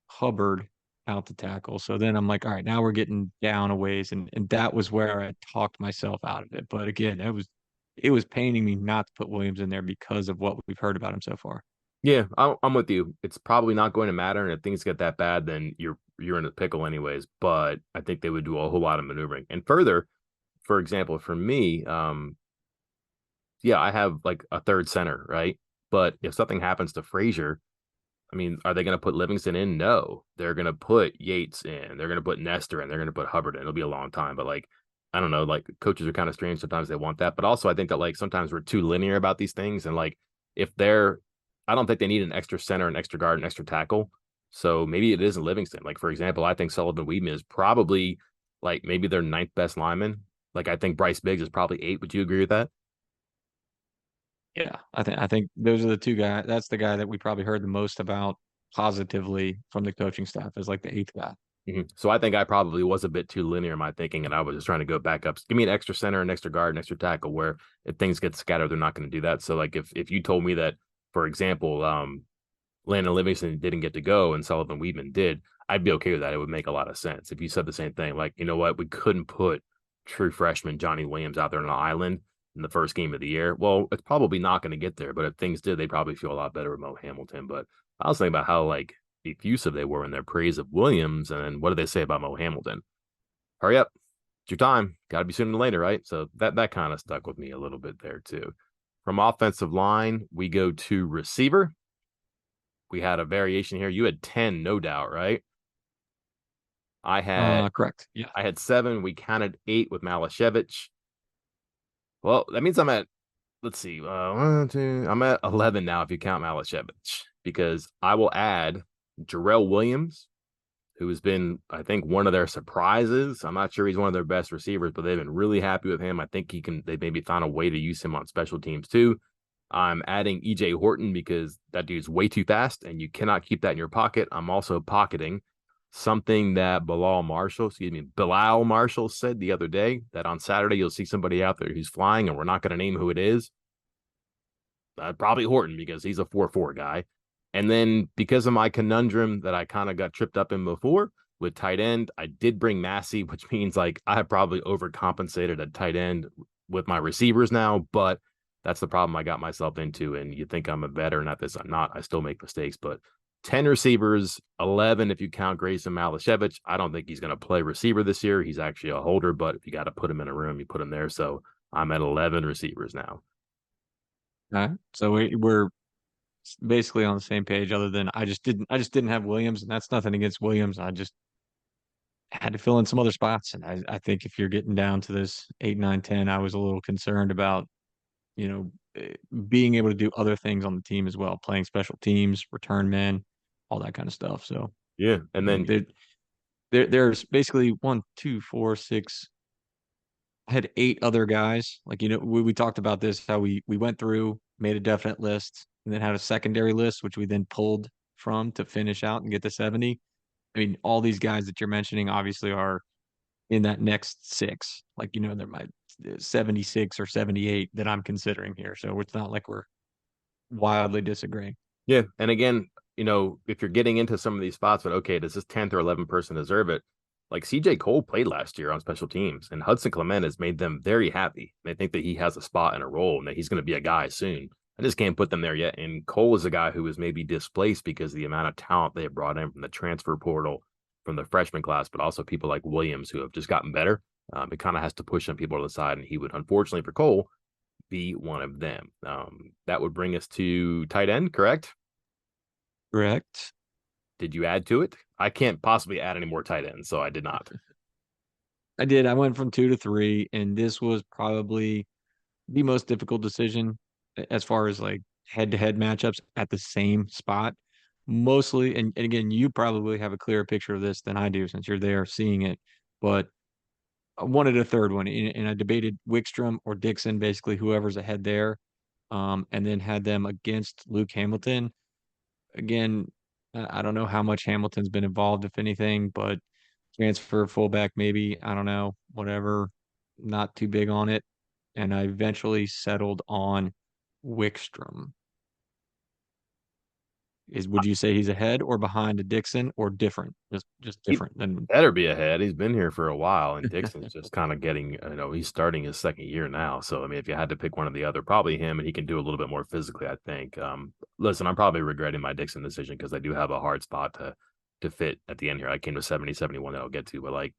[SPEAKER 2] Hubbard out to tackle. So then I'm like, all right, now we're getting down a ways, and that was where I talked myself out of it. But again, it was paining me not to put Williams in there because of what we've heard about him so far.
[SPEAKER 1] Yeah, I'm with you. It's probably not going to matter, and if things get that bad, then you're in a pickle anyways. But I think they would do a whole lot of maneuvering. And further, for example, for me, yeah, I have like a third center, right? But if something happens to Frazier, I mean, are they going to put Livingston in? No, they're going to put Yates in. They're going to put Nestor in. They're going to put Hubbard in. It'll be a long time, but like, I don't know. Like, coaches are kind of strange. Sometimes they want that, but also I think that like sometimes we're too linear about these things. And like, if they're, I don't think they need an extra center, an extra guard, an extra tackle. So maybe it isn't Livingston. Like for example, I think Sullivan Weedman is probably like maybe their ninth best lineman. Like I think Bryce Biggs is probably eight. Would you agree with that?
[SPEAKER 2] Yeah, I think those are the two guys. That's the guy that we probably heard the most about positively from the coaching staff as like the eighth guy.
[SPEAKER 1] So I think I probably was a bit too linear in my thinking, and I was just trying to go back up. Give me an extra center, an extra guard, an extra tackle. Where if things get scattered, they're not going to do that. So like if you told me that, for example, Landon Livingston didn't get to go and Sullivan Weedman did, I'd be okay with that. It would make a lot of sense if you said the same thing. Like you know what, we couldn't put true freshman Johnny Williams out there on an island in the first game of the year. Well, it's probably not going to get there, but if things did, they probably feel a lot better with Mo Hamilton. But I was thinking about how like effusive they were in their praise of Williams. And then what do they say about Mo Hamilton? Hurry up. It's your time. Got to be sooner than later, right? So that kind of stuck with me a little bit there too. From offensive line, we go to receiver. We had a variation here. You had 10, no doubt, right? I had
[SPEAKER 2] Correct. Yeah.
[SPEAKER 1] I had 7. We counted 8 with Malashevich. Well, that means I'm at let's see, one, two, I'm at 11 now if you count Malashevich because I will add Jarrell Williams, who has been, I think, one of their surprises. I'm not sure he's one of their best receivers, but they've been really happy with him. I think they maybe found a way to use him on special teams too. I'm adding EJ Horton because that dude's way too fast and you cannot keep that in your pocket. I'm also pocketing something that Bilal Marshall said the other day that on Saturday you'll see somebody out there who's flying and we're not going to name who it is. Probably Horton because he's a 4-4 guy. And then because of my conundrum that I kind of got tripped up in before with tight end, I did bring Massey, which means like I have probably overcompensated at tight end with my receivers now, but that's the problem I got myself into. And you think I'm a veteran at this. I'm not. I still make mistakes, but 10 receivers, 11 if you count Grayson Malashevich. I don't think he's going to play receiver this year. He's actually a holder, but if you got to put him in a room, you put him there. So I'm at 11 receivers now.
[SPEAKER 2] All right. So we're basically on the same page, other than I just didn't have Williams, and that's nothing against Williams. I just had to fill in some other spots. And I think if you're getting down to this 8, 9, 10, I was a little concerned about, you know, being able to do other things on the team as well, playing special teams, return men, all that kind of stuff. So
[SPEAKER 1] Yeah. And then
[SPEAKER 2] there's basically one, two, four, six. I had 8 other guys. Like, we talked about this, how we went through, made a definite list, and then had a secondary list, which we then pulled from to finish out and get to 70. I mean, all these guys that you're mentioning obviously are in that next 6. Like, there might 76 or 78 that I'm considering here. So it's not like we're wildly disagreeing.
[SPEAKER 1] Yeah. And again, if you're getting into some of these spots, but okay, does this 10th or 11th person deserve it? like CJ Cole played last year on special teams, and Hudson Clement has made them very happy. They think that he has a spot and a role and that he's going to be a guy soon. I just can't put them there yet. And Cole is a guy who was maybe displaced because of the amount of talent they have brought in from the transfer portal, from the freshman class, but also people like Williams who have just gotten better. It kind of has to push some people to the side, and he would, unfortunately for Cole, be one of them. That would bring us to tight end, correct?
[SPEAKER 2] Correct.
[SPEAKER 1] Did you add to it? I can't possibly add any more tight ends, so I did not.
[SPEAKER 2] I did. I went from two to three, and this was probably the most difficult decision as far as like head-to-head matchups at the same spot. Mostly, and again, you probably have a clearer picture of this than I do since you're there seeing it. But I wanted a third one, and I debated Wickstrom or Dixon, basically whoever's ahead there, and then had them against Luke Hamilton. Again, I don't know how much Hamilton's been involved, if anything, but transfer fullback, maybe. I don't know, whatever. Not too big on it. And I eventually settled on Wickstrom. Would you say he's ahead or behind a Dixon or different? Just
[SPEAKER 1] He
[SPEAKER 2] different than
[SPEAKER 1] better be ahead. He's been here for a while, and Dixon's just kind of getting, he's starting his second year now. So, I mean, if you had to pick one or the other, probably him, and he can do a little bit more physically, I think. Listen, I'm probably regretting my Dixon decision because I do have a hard spot to fit at the end here. I came to 70, 71 that I'll get to, but like,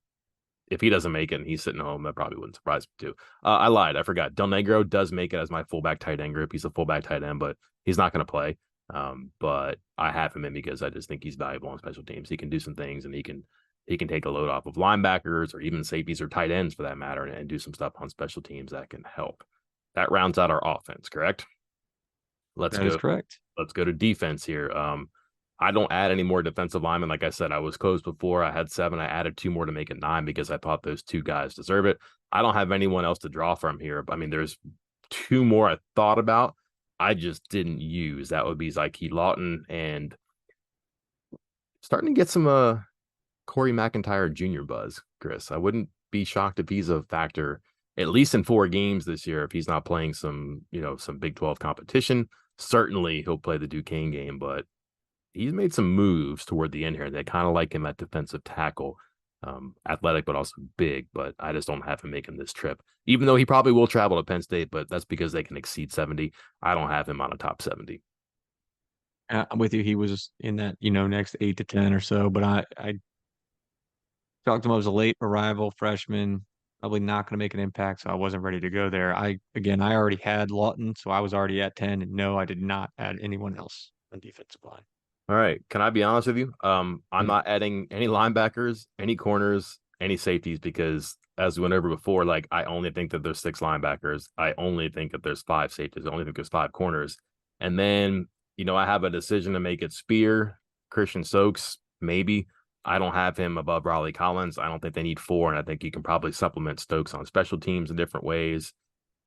[SPEAKER 1] if he doesn't make it and he's sitting home, that probably wouldn't surprise me too. I lied. I forgot. Del Negro does make it as my fullback tight end group. He's a fullback tight end, but he's not going to play. But I have him in because I just think he's valuable on special teams. He can do some things, and he can take a load off of linebackers or even safeties or tight ends for that matter, and do some stuff on special teams that can help. That rounds out our offense, correct? Let's
[SPEAKER 2] that is
[SPEAKER 1] go.
[SPEAKER 2] correct.
[SPEAKER 1] Let's go to defense here. I don't add any more defensive linemen. Like I said, I was close before. I had 7. I added 2 more to make it 9 because I thought those 2 guys deserve it. I don't have anyone else to draw from here. I mean, there's 2 more I thought about. I just didn't use. That would be Zyke Lawton and starting to get some Corey McIntyre Jr. buzz, Chris. I wouldn't be shocked if he's a factor at least in 4 games this year if he's not playing some Big 12 competition. Certainly he'll play the Duquesne game, but he's made some moves toward the end here. They kind of like him at defensive tackle. Athletic, but also big, but I just don't have him making this trip, even though he probably will travel to Penn State, but that's because they can exceed 70. I don't have him on a top 70.
[SPEAKER 2] I'm with you. He was in that, next 8 to 10 or so, but I talked to him as a late arrival freshman, probably not going to make an impact, so I wasn't ready to go there. I already had Lawton, so I was already at 10, and no, I did not add anyone else on defensive line.
[SPEAKER 1] All right. Can I be honest with you? I'm
[SPEAKER 2] Mm.
[SPEAKER 1] not adding any linebackers, any corners, any safeties because as we went over before, like I only think that there's 6 linebackers. I only think that there's 5 safeties. I only think there's 5 corners. And then, I have a decision to make. It Spear, Christian Stokes, maybe. I don't have him above Raleigh Collins. I don't think they need 4, and I think you can probably supplement Stokes on special teams in different ways.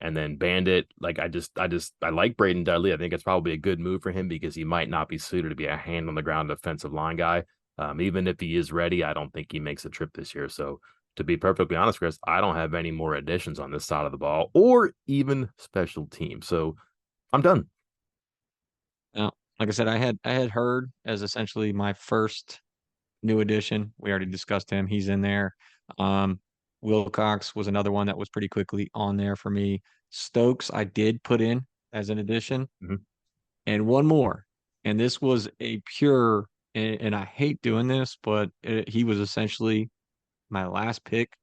[SPEAKER 1] And then Bandit, like I like Braden Dudley. I think it's probably a good move for him because he might not be suited to be a hand on the ground defensive line guy. Even if he is ready, I don't think he makes a trip this year. So to be perfectly honest, Chris, I don't have any more additions on this side of the ball or even special teams. So I'm done.
[SPEAKER 2] Now, like I said, I had Hurd as essentially my first new addition. We already discussed him. He's in there. Um, Wilcox was another one that was pretty quickly on there for me. Stokes, I did put in as an addition,
[SPEAKER 1] Mhm.
[SPEAKER 2] and one more. And this was a pure, and I hate doing this, but he was essentially my last pick.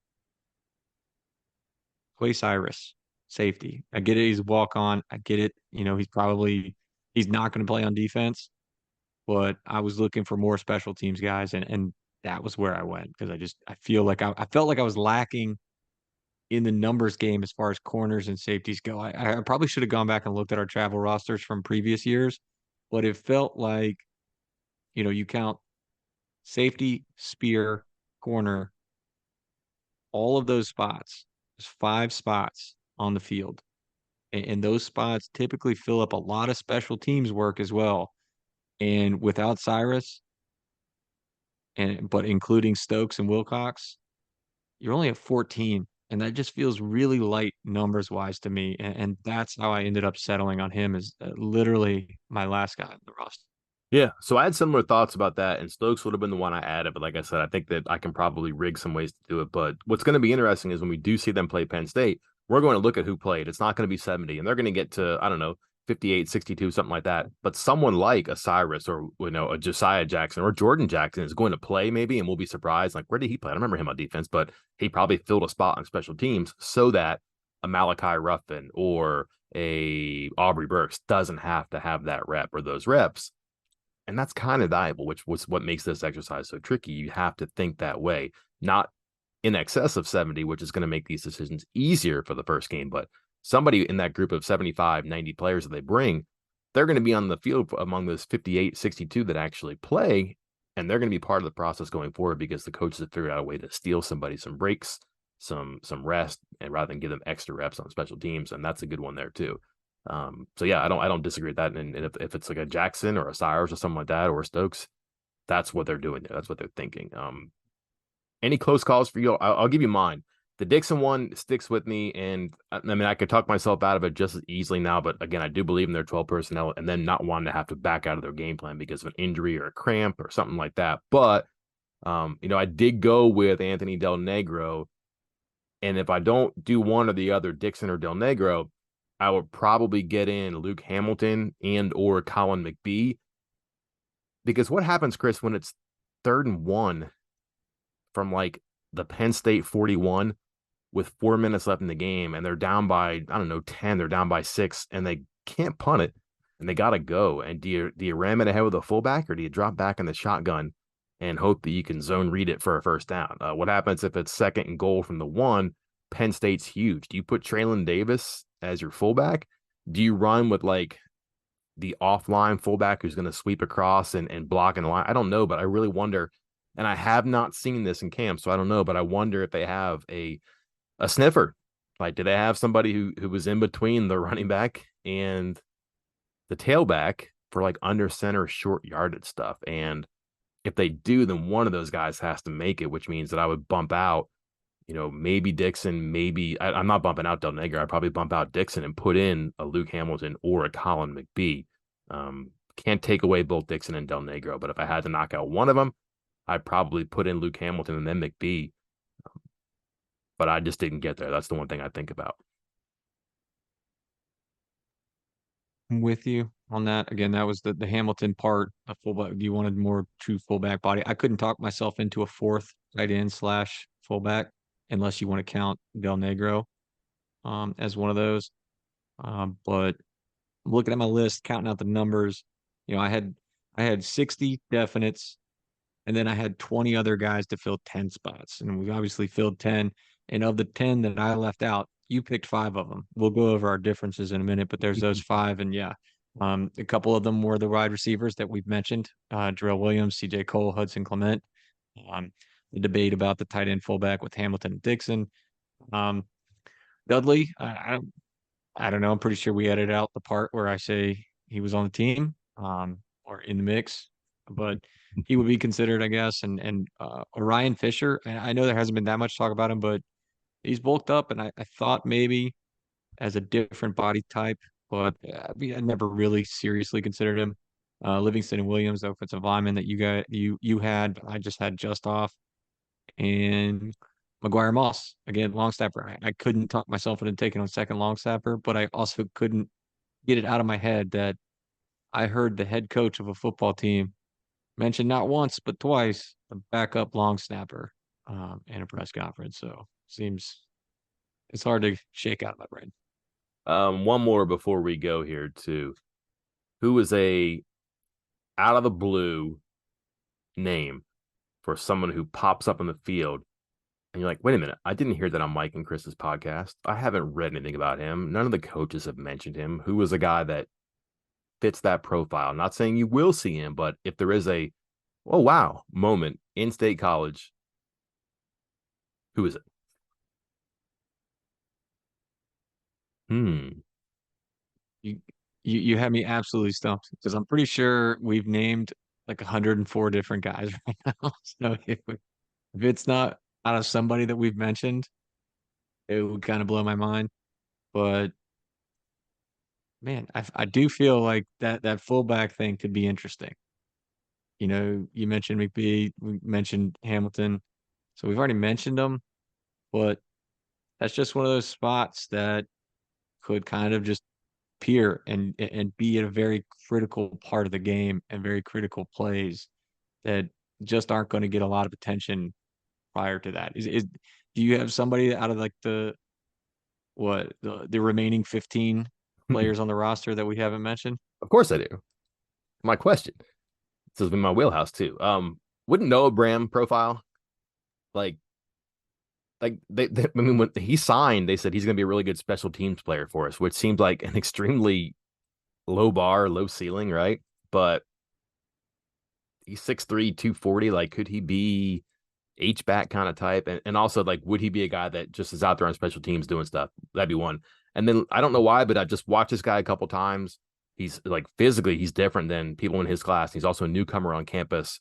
[SPEAKER 2] Clay Cyrus, safety. I get it. He's a walk on. I get it. He's not going to play on defense, but I was looking for more special teams guys, and that was where I went because I feel like I felt like I was lacking in the numbers game as far as corners and safeties go. I probably should have gone back and looked at our travel rosters from previous years, but it felt like, you count safety, spear, corner, all of those spots. There's 5 spots on the field. And those spots typically fill up a lot of special teams work as well. And without Cyrus, but including Stokes and Wilcox, you're only at 14. And that just feels really light numbers wise to me. And that's how I ended up settling on him as literally my last guy on the roster.
[SPEAKER 1] Yeah, so I had similar thoughts about that, and Stokes would have been the one I added. But like I said, I think that I can probably rig some ways to do it. But what's going to be interesting is when we do see them play Penn State, we're going to look at who played. It's not going to be 70, and they're going to get to, I don't know, 58, 62, something like that. But someone like a Cyrus or, a Josiah Jackson or Jordan Jackson is going to play maybe, and we'll be surprised. Like, where did he play? I don't remember him on defense, but he probably filled a spot on special teams so that a Malachi Ruffin or a Aubrey Burks doesn't have to have that rep or those reps, and that's kind of valuable, which was what makes this exercise so tricky. You have to think that way, not in excess of 70, which is going to make these decisions easier for the first game. But somebody in that group of 75, 90 players that they bring, they're going to be on the field among those 58, 62 that actually play. And they're going to be part of the process going forward because the coaches have figured out a way to steal somebody some breaks, some rest, and rather than give them extra reps on special teams. And that's a good one there too. So yeah, I don't disagree with that. And if it's like a Jackson or a Cyrus or something like that, or a Stokes, that's what they're doing there. That's what they're thinking. Any close calls for you? I'll give you mine. The Dixon one sticks with me, and I mean I could talk myself out of it just as easily now. But again, I do believe in their 12 personnel, and then not wanting to have to back out of their game plan because of an injury or a cramp or something like that. But I did go with Anthony Del Negro, and if I don't do one or the other, Dixon or Del Negro, I would probably get in Luke Hamilton and or Colin McBee. Because what happens, Chris, when it's 3rd and 1 from like the Penn State 41 with 4 minutes left in the game and they're down by, I don't know, 10, they're down by 6, and they can't punt it and they gotta go. And do you ram it ahead with a fullback, or do you drop back in the shotgun and hope that you can zone read it for a first down? What happens if it's 2nd and goal from the 1? Penn State's huge. Do you put Traylon Davis as your fullback? Do you run with like the offline fullback who's going to sweep across and block in the line? I don't know, but I really wonder. And I have not seen this in camp, so I don't know, but I wonder if they have a sniffer. Like, do they have somebody who was in between the running back and the tailback for like under center short yardage stuff? And if they do, then one of those guys has to make it, which means that I would bump out, maybe Dixon, maybe I'm not bumping out Del Negro. I'd probably bump out Dixon and put in a Luke Hamilton or a Colin McBee. Can't take away both Dixon and Del Negro, but if I had to knock out one of them, I'd probably put in Luke Hamilton and then McBee. But I just didn't get there. That's the one thing I think about.
[SPEAKER 2] I'm with you on that. Again, that was the Hamilton part of fullback. You wanted more true fullback body. I couldn't talk myself into a fourth tight end slash fullback unless you want to count Del Negro as one of those. But looking at my list, counting out the numbers, I had 60 definites, and then I had 20 other guys to fill 10 spots. And we obviously filled 10. And of the 10 that I left out, you picked 5 of them. We'll go over our differences in a minute, but there's those 5. And yeah, a couple of them were the wide receivers that we've mentioned, Darrell Williams, CJ Cole, Hudson Clement. Um, the debate about the tight end fullback with Hamilton and Dixon. Um, Dudley, I don't know. I'm pretty sure we edited out the part where I say he was on the team, or in the mix, but he would be considered, I guess. And Orion Fisher, I know there hasn't been that much talk about him, but he's bulked up, and I thought maybe as a different body type, but I never really seriously considered him. Livingston and Williams, the offensive lineman that you had, I just had just off, and McGuire Moss again, long snapper. I couldn't talk myself into taking on second long snapper, but I also couldn't get it out of my head that I heard the head coach of a football team mention not once but twice the backup long snapper in a press conference. So seems it's hard to shake out of my brain.
[SPEAKER 1] One more before we go here too. Who is a out of the blue name for someone who pops up in the field and you're like, wait a minute, I didn't hear that on Mike and Chris's podcast. I haven't read anything about him. None of the coaches have mentioned him. Who is a guy that fits that profile? Not saying you will see him, but if there is a oh wow moment in State College, who is it? Hmm.
[SPEAKER 2] You you had me absolutely stumped because I'm pretty sure we've named like 104 different guys right now. So if it's not out of somebody that we've mentioned, it would kind of blow my mind. But man, I do feel like that fullback thing could be interesting. You mentioned McBee, we mentioned Hamilton, so we've already mentioned them, but that's just one of those spots that could kind of just appear and be a very critical part of the game and very critical plays that just aren't going to get a lot of attention prior to that. Do you have somebody out of like the remaining 15 players on the roster that we haven't mentioned?
[SPEAKER 1] Of course I do. My question. This has been my wheelhouse too. Wouldn't Noah Bram profile like I mean, when he signed, they said he's going to be a really good special teams player for us, which seems like an extremely low bar, low ceiling, right? But he's 6'3", 240. Like, could he be H back kind of type? And also, like, would he be a guy that just is out there on special teams doing stuff? That'd be one. And then I don't know why, but I just watched this guy a couple times. He's like physically, he's different than people in his class. He's also a newcomer on campus.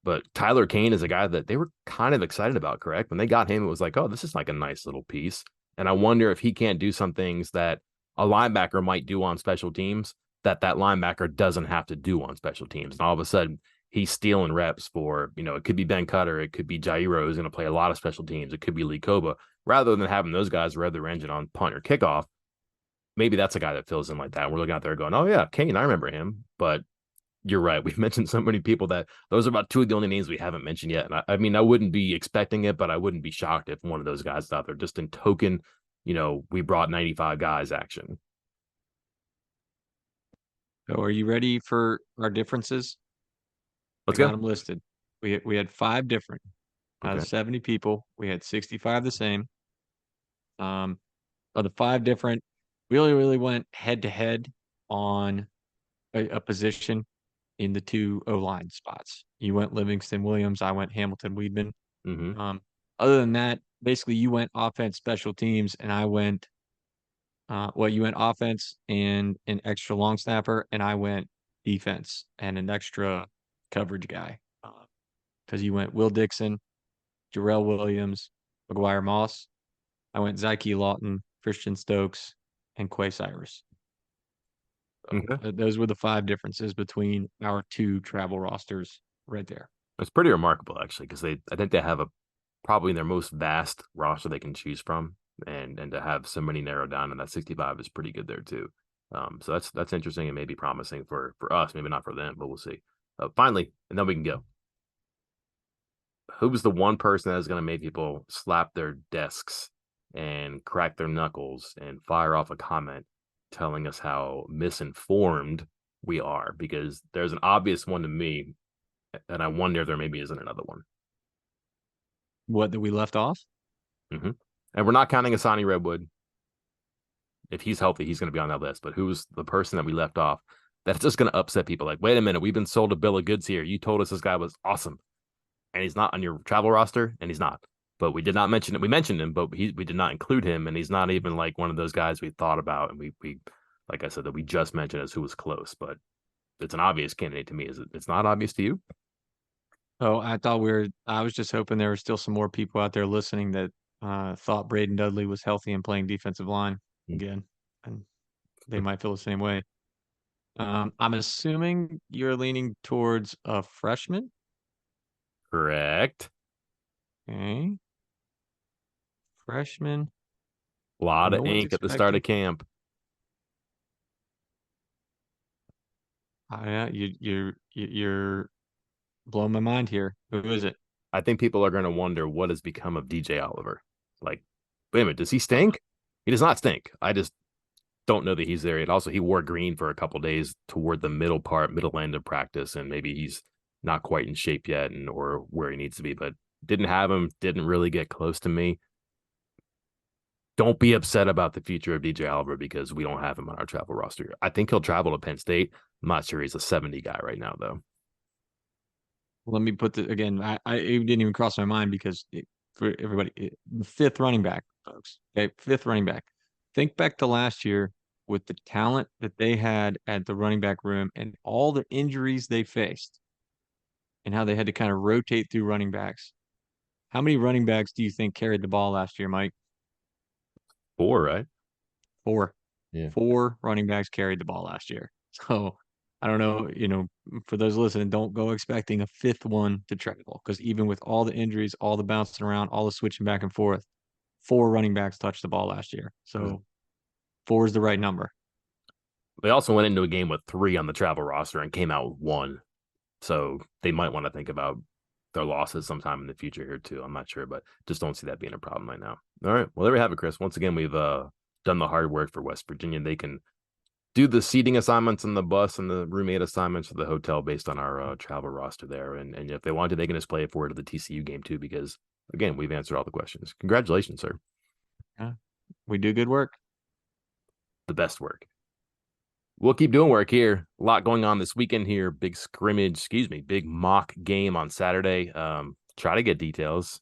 [SPEAKER 1] But Tyler Kane is a guy that they were kind of excited about, correct? When they got him, it was like, oh, this is like a nice little piece. And I wonder if he can't do some things that a linebacker might do on special teams that linebacker doesn't have to do on special teams. And all of a sudden, he's stealing reps for, it could be Ben Cutter, it could be Jairo, who's going to play a lot of special teams, it could be Lee Koba. Rather than having those guys rev their engine on punt or kickoff, maybe that's a guy that fills in like that. We're looking out there going, oh, yeah, Kane, I remember him. But you're right. We've mentioned so many people that those are about two of the only names we haven't mentioned yet. And I mean, I wouldn't be expecting it, but I wouldn't be shocked if one of those guys is out there just in token, we brought 95 guys action.
[SPEAKER 2] So are you ready for our differences? I
[SPEAKER 1] Let's
[SPEAKER 2] got
[SPEAKER 1] go.
[SPEAKER 2] them listed. We had five different out of
[SPEAKER 1] Okay.
[SPEAKER 2] 70 people. We had 65 the same. Of the five different, we really went head to head on a position in the two O line spots. You went Livingston Williams. I went Hamilton Weedman.
[SPEAKER 1] Mm-hmm.
[SPEAKER 2] Um, Other than that, basically you went offense, special teams, and I went. You went offense and an extra long snapper, and I went defense and an extra coverage guy. Because you went Will Dixon, Jarrell Williams, McGuire Moss. I went Zyke Lawton, Christian Stokes, and Quay Cyrus. So
[SPEAKER 1] Okay.
[SPEAKER 2] those were the five differences between our two travel rosters right there.
[SPEAKER 1] It's pretty remarkable actually, because I think they have a probably their most vast roster they can choose from, and to have so many narrowed down, and that 65 is pretty good there too. So that's interesting and maybe promising for us, maybe not for them, but we'll see. Finally, and then we can go. Who's the one person that is going to make people slap their desks and crack their knuckles and fire off a comment telling us how misinformed we are? Because there's an obvious one to me, and I wonder if there maybe isn't another one.
[SPEAKER 2] What that we left off?
[SPEAKER 1] Mm-hmm. And we're not counting Asani Redwood. If he's healthy, he's going to be on that list. But who's the person that we left off that's just going to upset people? Like, wait a minute, we've been sold a bill of goods here. You told us this guy was awesome, and he's not on your travel roster, and he's not. But we did not mention it. We mentioned him, but we did not include him, and he's not even like one of those guys we thought about, and we like I said that we just mentioned as who was close. But it's an obvious candidate to me. Is it? It's not obvious to you?
[SPEAKER 2] Oh, I was just hoping there were still some more people out there listening that thought Braden Dudley was healthy and playing defensive line again, and they might feel the same way. I'm assuming you're leaning towards a freshman.
[SPEAKER 1] Correct.
[SPEAKER 2] Okay, freshman.
[SPEAKER 1] A lot of
[SPEAKER 2] No one's
[SPEAKER 1] ink at the start
[SPEAKER 2] expecting.
[SPEAKER 1] of camp.
[SPEAKER 2] Yeah, you're blowing my mind here. Who is it?
[SPEAKER 1] I think people are going to wonder what has become of DJ Oliver. Like, wait a minute, does he
[SPEAKER 2] Uh,
[SPEAKER 1] stink? He does not stink. I just don't know that he's there. And also, he wore green for a couple days toward the middle end of practice, and maybe he's not quite in shape yet, and or where he needs to be. But didn't have him. Didn't really get close to me. Don't be upset about the future of DJ Oliver because we don't have him on our travel roster. I think he'll travel to Penn State. I'm not sure he's a 70 guy right now, though.
[SPEAKER 2] Let me put the again. It didn't even cross my mind because for everybody, the fifth running back, folks. Okay, fifth running back. Think back to last year with the talent that they had at the running back room and all the injuries they faced and how they had to kind of rotate through running backs. How many running backs do you think carried the ball last year, Mike?
[SPEAKER 1] Four, right?
[SPEAKER 2] Four.
[SPEAKER 1] Yeah.
[SPEAKER 2] Four running backs carried the ball last year. So I don't know, for those listening, don't go expecting a fifth one to travel because even with all the injuries, all the bouncing around, all the switching back and forth, four running backs touched the ball last year. So four is the right number.
[SPEAKER 1] They also went into a game with 3 on the travel roster and came out with 1. So they might want to think about their losses sometime in the future here too. I'm not sure, but just don't see that being a problem right now. All right. Well, there we have it, Chris. Once again, we've done the hard work for West Virginia. They can do the seating assignments on the bus and the roommate assignments to the hotel based on our travel roster there. And if they want to, they can just play it forward to the TCU game too, because again, we've answered all the questions. Congratulations, sir.
[SPEAKER 2] Yeah, we do good work.
[SPEAKER 1] The best work. We'll keep doing work here. A lot going on this weekend here. Big scrimmage, big mock game on Saturday. Try to get details.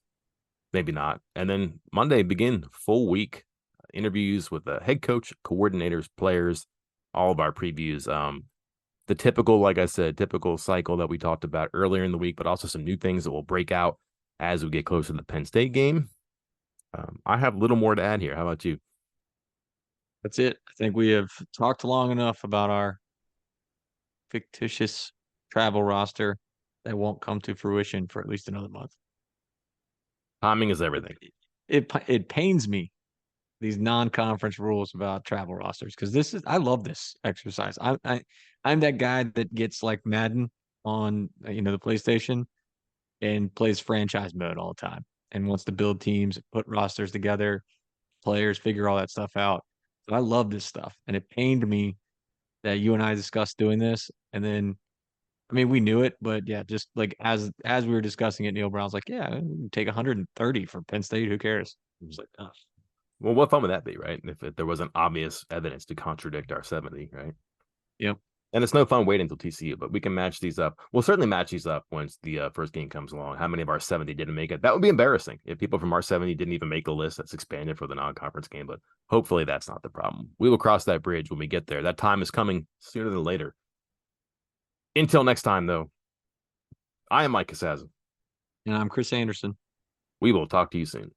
[SPEAKER 1] Maybe not. And then Monday, begin full week interviews with the head coach, coordinators, players, all of our previews. The typical, like I said, typical cycle that we talked about earlier in the week, but also some new things that will break out as we get closer to the Penn State game. I have little more to add here. How about you?
[SPEAKER 2] That's it. I think we have talked long enough about our fictitious travel roster that won't come to fruition for at least another month.
[SPEAKER 1] Timing is everything.
[SPEAKER 2] It pains me, these non-conference rules about travel rosters, because I love this exercise. I'm that guy that gets like Madden on the PlayStation and plays franchise mode all the time and wants to build teams, put rosters together, players, figure all that stuff out. So I love this stuff, and it pained me that you and I discussed doing this, and then I mean we knew it, but yeah, just like as we were discussing it, Neil Brown's like, yeah, take 130 for Penn State. Who cares? I was like, oh.
[SPEAKER 1] Well, what fun would that be, right? If there wasn't obvious evidence to contradict our 70, right?
[SPEAKER 2] Yep.
[SPEAKER 1] And it's no fun waiting until TCU, but we can match these up. We'll certainly match these up once the first game comes along. How many of our 70 didn't make it? That would be embarrassing if people from our 70 didn't even make the list that's expanded for the non conference game. But hopefully that's not the problem. We will cross that bridge when we get there. That time is coming sooner than later. Until next time, though, I am Mike Casazza.
[SPEAKER 2] And I'm Chris Anderson.
[SPEAKER 1] We will talk to you soon.